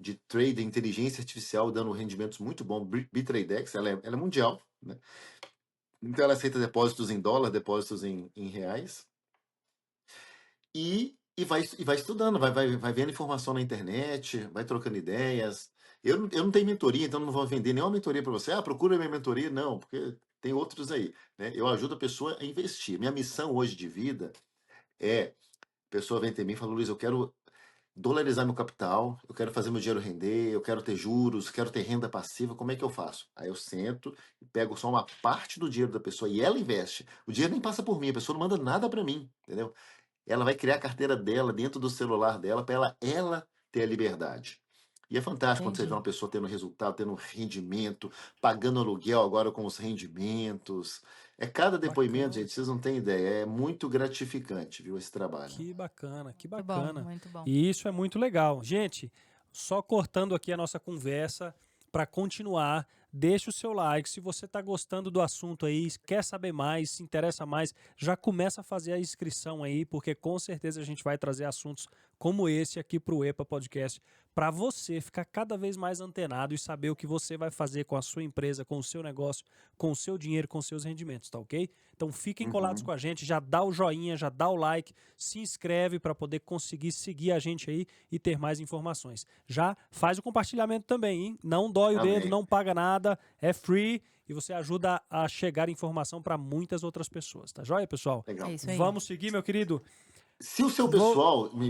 de trade, inteligência artificial, dando rendimentos muito bons, Bitradex, ela é mundial, né? Então ela aceita depósitos em dólar, depósitos em reais, e vai estudando, vai vendo informação na internet, vai trocando ideias. Eu não tenho mentoria, então não vou vender nenhuma mentoria para você. Procura minha mentoria. Não, porque tem outros aí, né? Eu ajudo a pessoa a investir. Minha missão hoje de vida é... A pessoa vem ter mim e fala, Luiz, eu quero dolarizar meu capital, eu quero fazer meu dinheiro render, eu quero ter juros, quero ter renda passiva, como é que eu faço? Aí eu sento e pego só uma parte do dinheiro da pessoa e ela investe. O dinheiro nem passa por mim, a pessoa não manda nada para mim, entendeu? Ela vai criar a carteira dela dentro do celular dela para ela ter a liberdade. E é fantástico quando você vê Entendi. uma pessoa tendo resultado, tendo rendimento, pagando aluguel agora com os rendimentos. É cada depoimento, Bacana. gente, vocês não têm ideia. É muito gratificante, viu, esse trabalho. Que bacana, que Muito bom, bacana. muito bom. E isso é muito legal. Gente, só cortando aqui a nossa conversa, para continuar, deixa o seu like. Se você está gostando do assunto aí, quer saber mais, se interessa mais, já começa a fazer a inscrição aí, porque com certeza a gente vai trazer assuntos como esse aqui para o EPA Podcast, para você ficar cada vez mais antenado e saber o que você vai fazer com a sua empresa, com o seu negócio, com o seu dinheiro, com os seus rendimentos, tá ok? Então fiquem colados Uhum. com a gente, já dá o joinha, já dá o like, se inscreve para poder conseguir seguir a gente aí e ter mais informações. Já faz o compartilhamento também, hein? Não dói o dedo, Amém. não paga nada, é free e você ajuda a chegar informação para muitas outras pessoas, tá joia, pessoal? Legal. É isso aí. Vamos seguir, meu querido? Se o seu Vou... pessoal, me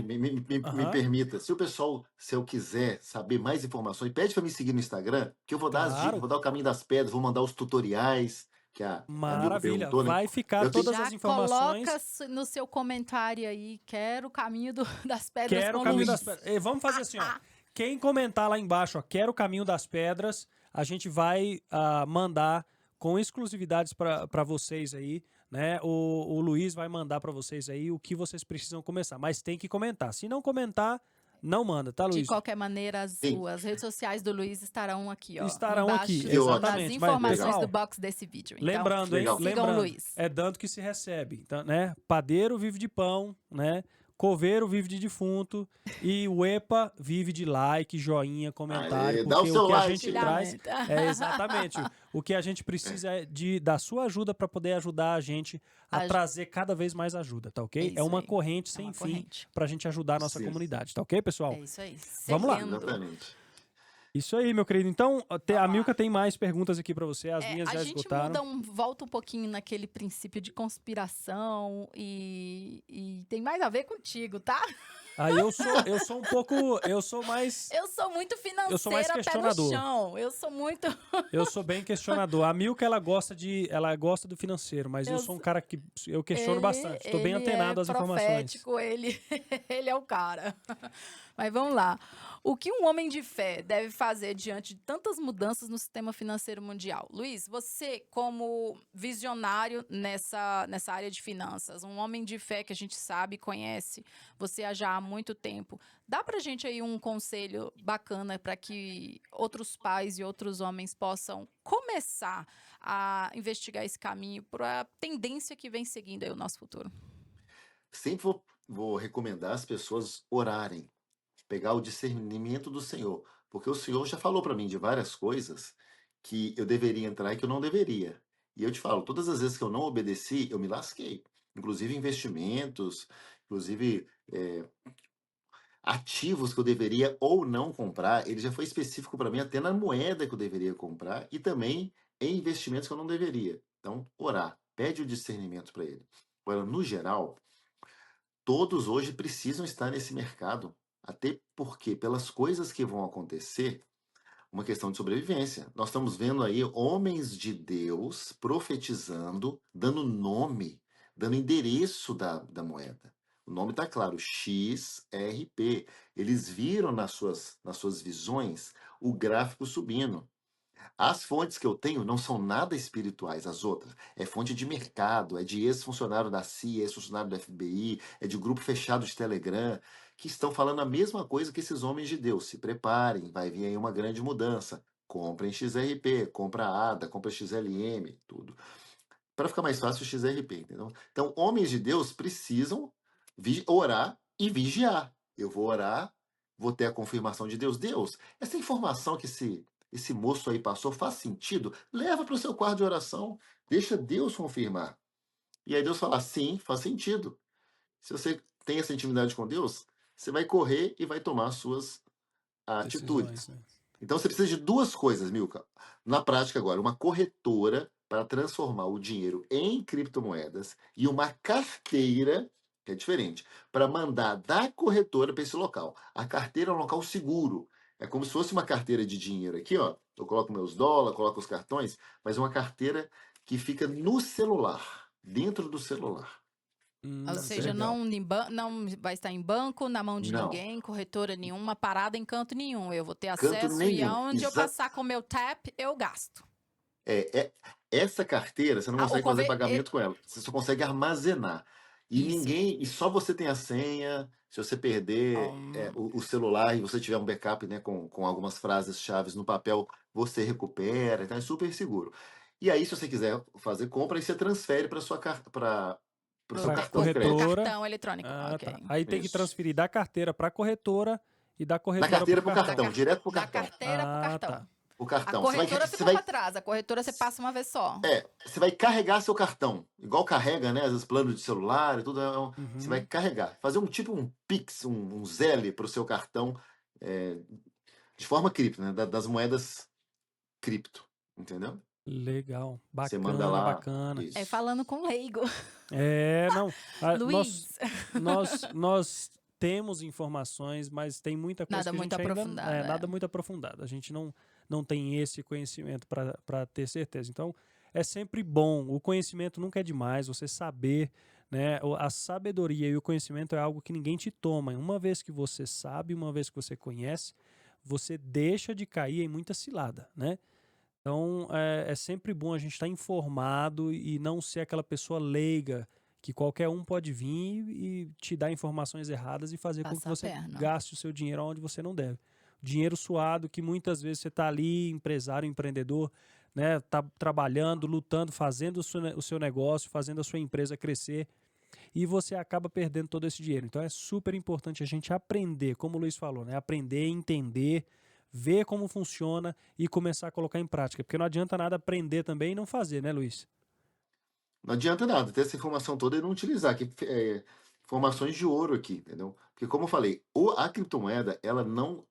Aham, permita, se o pessoal, se eu quiser saber mais informações, pede para me seguir no Instagram, que eu vou dar as dicas, claro, vou dar o caminho das pedras, vou mandar os tutoriais, que a Milka maravilha. perguntou, né? Vai ficar Eu tenho, todas Já as informações. coloca no seu comentário aí, quero o caminho das pedras Quero com o caminho Luiz. das pedras. E vamos fazer assim, ó. Quem comentar lá embaixo, ó, quero o caminho das pedras, a gente vai mandar com exclusividades para vocês aí, né? O Luiz vai mandar para vocês aí o que vocês precisam começar, mas tem que comentar. Se não comentar, não manda, tá, De Luiz? qualquer maneira, sim, as redes sociais do Luiz estarão aqui, ó. Estarão embaixo aqui, que ótimo. das exatamente. Mas, informações Legal. do pessoal, box desse vídeo. Então, lembrando, hein? Legal. sigam o Lembrando, Luiz. é dando que se recebe. Então, né? Padeiro vive de pão, né? Coveiro vive de defunto e o EPA vive de like, joinha, comentário, Aê, dá o porque seu o que a like. gente traz Compartilhamento. é exatamente o que a gente precisa é da sua ajuda para poder ajudar a gente a trazer cada vez mais ajuda, tá ok? isso É uma aí. corrente É sem uma fim corrente. para a gente ajudar a nossa Sim, comunidade, tá ok, pessoal? É isso aí. Vamos lá. Seguindo. exatamente. Isso aí, meu querido. Então, a Vamos lá. Milka tem mais perguntas aqui para você, as minhas A já gente esgotaram. volta um pouquinho naquele princípio de conspiração e tem mais a ver contigo, tá? Aí eu sou um pouco, eu sou mais Eu sou muito Eu sou mais financeira, pé no questionador. chão. Eu sou muito. Eu sou bem questionador. A Milka, ela gosta do financeiro, mas eu Eu sou um sou- cara que eu questiono bastante. Estou bem ele antenado é às informações. profético, ele é o cara. Mas vamos lá. O que um homem de fé deve fazer diante de tantas mudanças no sistema financeiro mundial? Luiz, você, como visionário nessa área de finanças, um homem de fé que a gente sabe, conhece, você já há muito tempo, dá pra gente aí um conselho bacana para que outros pais e outros homens possam começar a investigar esse caminho para a tendência que vem seguindo aí o nosso futuro? Sempre vou recomendar as pessoas orarem, pegar o discernimento do Senhor, porque o Senhor já falou para mim de várias coisas que eu deveria entrar e que eu não deveria. E eu te falo, todas as vezes que eu não obedeci, eu me lasquei. Inclusive investimentos, inclusive ativos que eu deveria ou não comprar. Ele já foi específico para mim até na moeda que eu deveria comprar e também em investimentos que eu não deveria. Então, orar, pede o discernimento para ele. Agora, no geral, todos hoje precisam estar nesse mercado, até porque pelas coisas que vão acontecer, uma questão de sobrevivência. Nós estamos vendo aí homens de Deus profetizando, dando nome, dando endereço da moeda. O nome está claro, XRP. Eles viram nas suas visões o gráfico subindo. As fontes que eu tenho não são nada espirituais, as outras. É fonte de mercado, é de ex-funcionário da CIA, ex-funcionário do FBI, é de grupo fechado de Telegram, que estão falando a mesma coisa que esses homens de Deus. Se preparem, vai vir aí uma grande mudança. Comprem XRP, compra ADA, compra XLM, tudo. Para ficar mais fácil, o XRP, entendeu? Então, homens de Deus precisam orar e vigiar. Eu vou orar, vou ter a confirmação de Deus. Deus, essa informação que esse moço aí passou faz sentido? Leva para o seu quarto de oração, deixa Deus confirmar. E aí Deus fala, sim, faz sentido. Se você tem essa intimidade com Deus, você vai correr e vai tomar suas atitudes. Decisões, né? Então você precisa de duas coisas, Milka. Na prática agora, uma corretora para transformar o dinheiro em criptomoedas e uma carteira, que é diferente, para mandar da corretora para esse local. A carteira é um local seguro. É como se fosse uma carteira de dinheiro aqui, ó. Eu coloco meus dólares, coloco os cartões, mas uma carteira que fica no celular, dentro do celular. Ou seja, Legal. não vai estar em banco, na mão de Não. ninguém, corretora nenhuma, parada em canto nenhum. Eu vou ter Canto acesso e nenhum. aonde eu passar com o meu tap, eu gasto. Essa carteira, você não Ah, o consegue fazer conver- pagamento com ela. Você só consegue armazenar. E Isso. e só você tem a senha. Se você perder o celular e você tiver um backup, né, com algumas frases chaves no papel, você recupera. Então é super seguro. E aí, se você quiser fazer compra, aí você transfere para sua para o seu Pra cartão de crédito. corretora. Cartão eletrônico. Ah, Ok. tá. Aí tem que Isso. transferir da carteira para a corretora e da Da corretora carteira pro para o cartão, direto para o Da cartão. carteira pro Ah, cartão. tá. O A cartão. corretora Você ficou vai pra trás. A corretora você passa uma vez só. Você vai carregar seu cartão, igual carrega, né? Às vezes plano de celular e tudo. Você vai Uhum. carregar. Fazer um tipo um Pix, um Zelle para o seu cartão de forma cripto, né? Das moedas cripto. Entendeu? Legal. Você manda Bacana, lá. bacana. Isso. É falando com leigo. Não. Luiz. Nós temos informações, mas tem muita coisa Nada que a muito gente ainda aprofundado, nada muito aprofundado. A gente não tem esse conhecimento para ter certeza. Então, é sempre bom. O conhecimento nunca é demais. Você saber, né? A sabedoria e o conhecimento é algo que ninguém te toma. Uma vez que você sabe, uma vez que você conhece, você deixa de cair em muita cilada, né? Então, é sempre bom a gente estar informado e não ser aquela pessoa leiga que qualquer um pode vir e te dar informações erradas e fazer com que Passar a você perna. gaste o seu dinheiro onde você não deve. Dinheiro suado que muitas vezes você está ali, empresário, empreendedor, né, tá trabalhando, lutando, fazendo o seu negócio, fazendo a sua empresa crescer e você acaba perdendo todo esse dinheiro. Então é super importante a gente aprender, como o Luiz falou, né, aprender, entender, ver como funciona e começar a colocar em prática. Porque não adianta nada aprender também e não fazer, né, Luiz? Não adianta nada ter essa informação toda e não utilizar. Informações de ouro aqui, entendeu? Porque, como eu falei, a criptomoeda, ela não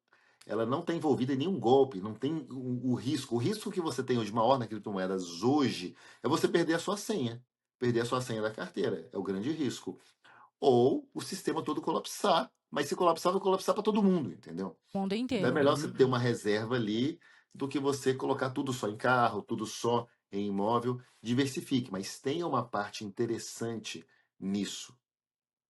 está envolvida em nenhum golpe, não tem o risco. O risco que você tem hoje maior na criptomoedas hoje é você perder a sua senha. Perder a sua senha da carteira. É o grande risco. Ou o sistema todo colapsar. Mas se colapsar, vai colapsar para todo mundo, entendeu? O mundo Então é inteiro. melhor você ter uma reserva ali do que você colocar tudo só em carro, tudo só em imóvel. Diversifique, mas tenha uma parte interessante nisso,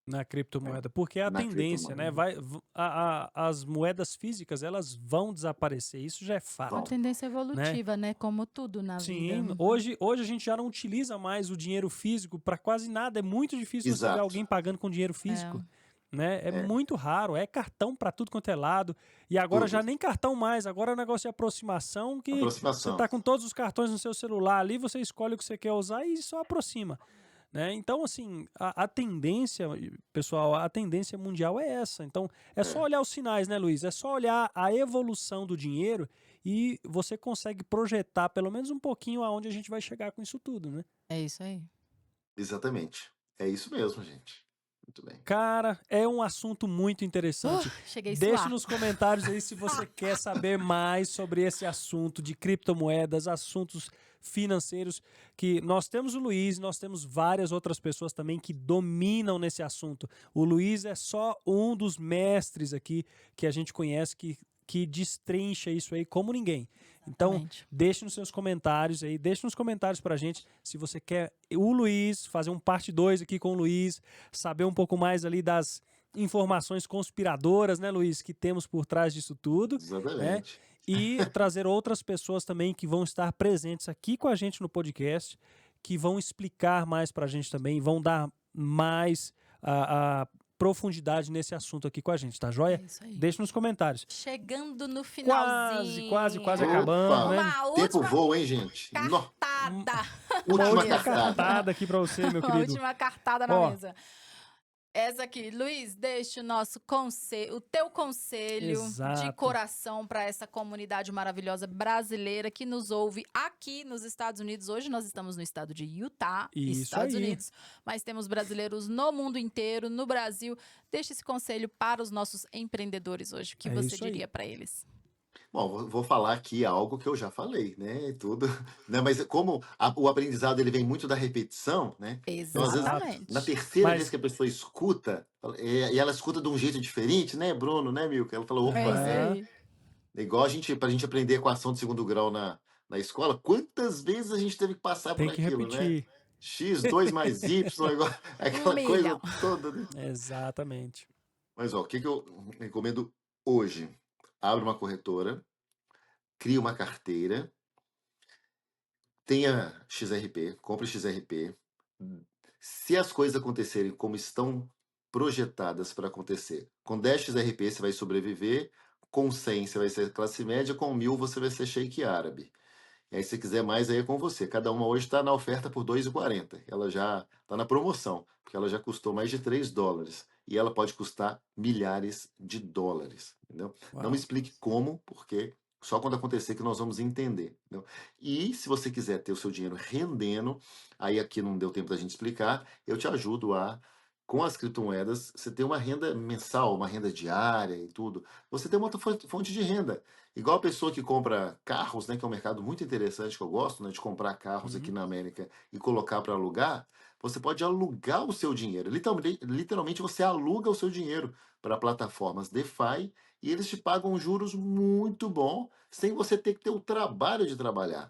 Na né? criptomoeda, porque é a Na tendência, né? criptomoeda. As moedas físicas, elas vão desaparecer, isso já é fato. Uma Vão. tendência evolutiva, né? Como tudo na Sim, vida. hoje a gente já não utiliza mais o dinheiro físico para quase nada. É muito difícil você ver Exato. alguém pagando com dinheiro físico. Né? É É. muito raro, é cartão para tudo quanto é lado. E agora já Tudo. nem cartão mais, agora é um negócio de aproximação que você Aproximação. tá com todos os cartões no seu celular ali, você escolhe o que você quer usar e só aproxima. Né? Então, assim, a tendência, pessoal, a tendência mundial é essa. Então, é só olhar os sinais, né, Luiz? É só olhar a evolução do dinheiro e você consegue projetar pelo menos um pouquinho aonde a gente vai chegar com isso tudo, né? É isso aí. Exatamente. É isso mesmo, gente. Muito bem. Cara, é um assunto muito interessante. Cheguei a Deixe suar. nos comentários aí se você quer saber mais sobre esse assunto de criptomoedas, assuntos financeiros, que nós temos o Luiz, nós temos várias outras pessoas também que dominam nesse assunto. O Luiz é só um dos mestres aqui que a gente conhece que destrincha isso aí como ninguém. Então, Exatamente. deixe nos seus comentários aí, deixe nos comentários pra gente se você quer o Luiz, fazer um parte 2 aqui com o Luiz, saber um pouco mais ali das informações conspiradoras, né, Luiz, que temos por trás disso tudo, né? Exatamente. E trazer outras pessoas também que vão estar presentes aqui com a gente no podcast, que vão explicar mais pra gente também, vão dar mais a profundidade nesse assunto aqui com a gente, tá joia? É isso aí. Deixe nos comentários. Chegando no finalzinho. Quase Opa! acabando, né? Uma Tempo última voa, hein, gente? cartada. Uma Última última cartada. cartada aqui pra você, meu Uma querido. última cartada na Ó, mesa. Essa aqui, Luiz, deixe o nosso conselho, o teu conselho Exato. de coração para essa comunidade maravilhosa brasileira que nos ouve aqui nos Estados Unidos. Hoje nós estamos no estado de Utah, Isso Estados aí. Unidos, mas temos brasileiros no mundo inteiro, no Brasil. Deixe esse conselho para os nossos empreendedores hoje. O que É você isso aí. diria para eles? Bom, vou falar aqui algo que eu já falei, né? E tudo, né? Mas como o aprendizado ele vem muito da repetição, né? Então, às vezes, Exatamente. na terceira Mas- vez que a pessoa escuta, e ela escuta de um jeito diferente, né, Bruno, né, Milka? Ela falou, opa, É isso É. aí. é igual pra gente aprender equação de segundo grau na escola, quantas vezes a gente teve que passar Tem por que aquilo, né? repetir. X2 mais Y, igual, aquela Um coisa milhão. toda, né? Exatamente. Mas, ó, o que eu recomendo hoje? Abre uma corretora, cria uma carteira, tenha XRP, compre XRP. Se as coisas acontecerem como estão projetadas para acontecer, com 10 XRP você vai sobreviver, com 100 você vai ser classe média, com 1000 você vai ser sheik árabe. E aí, se quiser mais, aí é com você. Cada uma hoje está na oferta por R$2,40. Ela já está na promoção, porque ela já custou mais de $3. E ela pode custar milhares de dólares. Entendeu? Uau. Não me explique como, porque só quando acontecer que nós vamos entender. Entendeu? E se você quiser ter o seu dinheiro rendendo, aí aqui não deu tempo da gente explicar, eu te ajudo a, com as criptomoedas, você ter uma renda mensal, uma renda diária e tudo. Você tem uma outra fonte de renda. Igual a pessoa que compra carros, né, que é um mercado muito interessante que eu gosto, né, de comprar carros aqui na América e colocar para alugar, você pode alugar o seu dinheiro. Literalmente você aluga o seu dinheiro para plataformas DeFi e eles te pagam juros muito bom sem você ter que ter o trabalho de trabalhar.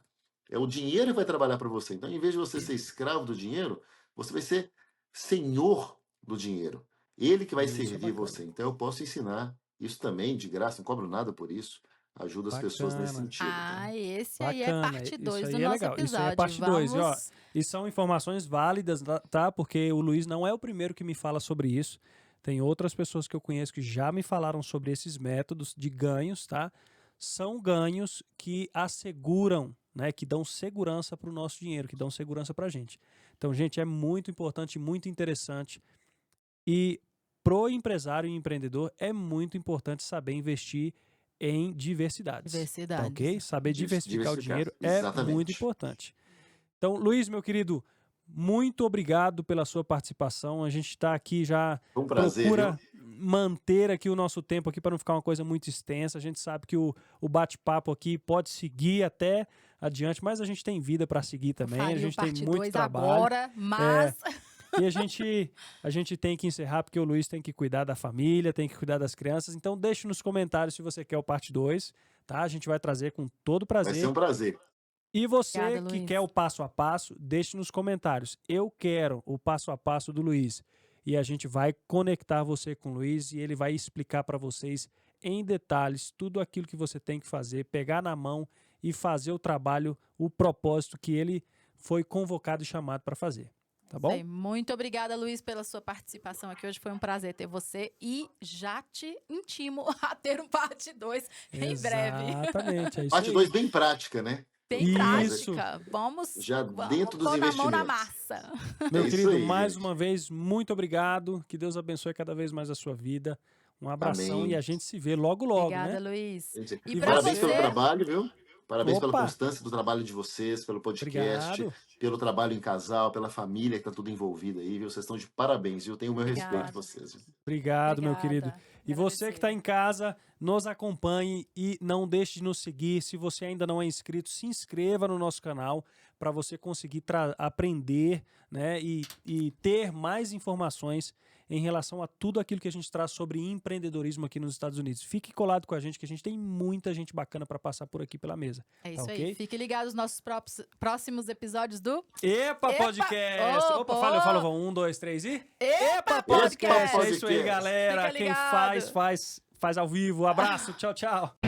É o dinheiro que vai trabalhar para você. Então, em vez de você ser escravo do dinheiro, você vai ser senhor do dinheiro. Ele que vai Isso é servir bacana. você. Então, eu posso ensinar isso também de graça, não cobro nada por isso. Ajuda as pessoas nesse Bacana. sentido. Tá? Ah, esse aí é Bacana. parte Isso 2 do aí é nosso legal. Isso episódio. aí é parte 2. E, ó, Vamos... e são informações válidas, tá? Porque o Luiz não é o primeiro que me fala sobre isso. Tem outras pessoas que eu conheço que já me falaram sobre esses métodos de ganhos, tá? São ganhos que asseguram, né? Que dão segurança para o nosso dinheiro, que dão segurança para a gente. Então, gente, é muito importante, muito interessante. E pro empresário e empreendedor é muito importante saber investir em diversidades. Tá Diversidades. ok? Saber diversificar o dinheiro é Exatamente. muito importante. Então, Luiz, meu querido, muito obrigado pela sua participação. A gente está aqui já Foi um prazer, procura viu? manter aqui o nosso tempo aqui para não ficar uma coisa muito extensa. A gente sabe que o bate-papo aqui pode seguir até adiante, mas a gente tem vida para seguir também. A Faria gente o tem parte muito 2 trabalho. agora, mas... E a gente tem que encerrar porque o Luiz tem que cuidar da família, tem que cuidar das crianças. Então deixe nos comentários se você quer o parte 2, tá? A gente vai trazer com todo Vai prazer. ser um prazer. E você Obrigada, que Luiz. quer o passo a passo, deixe nos comentários. Eu quero o passo a passo do Luiz. E a gente vai conectar você com o Luiz e ele vai explicar para vocês em detalhes tudo aquilo que você tem que fazer, pegar na mão e fazer o trabalho, o propósito que ele foi convocado e chamado para fazer. Tá bom? Sei. Muito obrigada, Luiz, pela sua participação aqui hoje. Foi um prazer ter você e já te intimo a ter um parte 2 em breve. Exatamente, é isso Parte aí. 2 bem prática, né? Bem Isso. prática. Vamos, Já vamos dentro dos pôr a mão na investimentos. massa. Meu É isso querido, aí, mais gente. uma vez, muito obrigado. Que Deus abençoe cada vez mais a sua vida. Um abração Amém. e a gente se vê logo, logo, Obrigada, né? Luiz. Gente, E E pra parabéns você... pelo trabalho, viu? Parabéns pela Opa! constância do trabalho de vocês, pelo podcast, Obrigado. pelo trabalho em casal, pela família que tá tudo envolvida aí, viu? Vocês estão de parabéns, viu? Tenho o meu Obrigada. respeito por vocês, viu? Obrigado, meu querido. Obrigada. E você que está em casa, nos acompanhe e não deixe de nos seguir. Se você ainda não é inscrito, se inscreva no nosso canal para você conseguir aprender, né, e ter mais informações em relação a tudo aquilo que a gente traz sobre empreendedorismo aqui nos Estados Unidos. Fique colado com a gente, que a gente tem muita gente bacana para passar por aqui pela mesa. É isso Tá aí. ok? Fique ligado nos nossos próximos episódios do Epa, podcast! Opa, fala, 1, 2, 3 e... Epa Podcast! Podcast! É isso aí, galera. Fica Quem ligado. faz ao vivo. Abraço, tchau, tchau.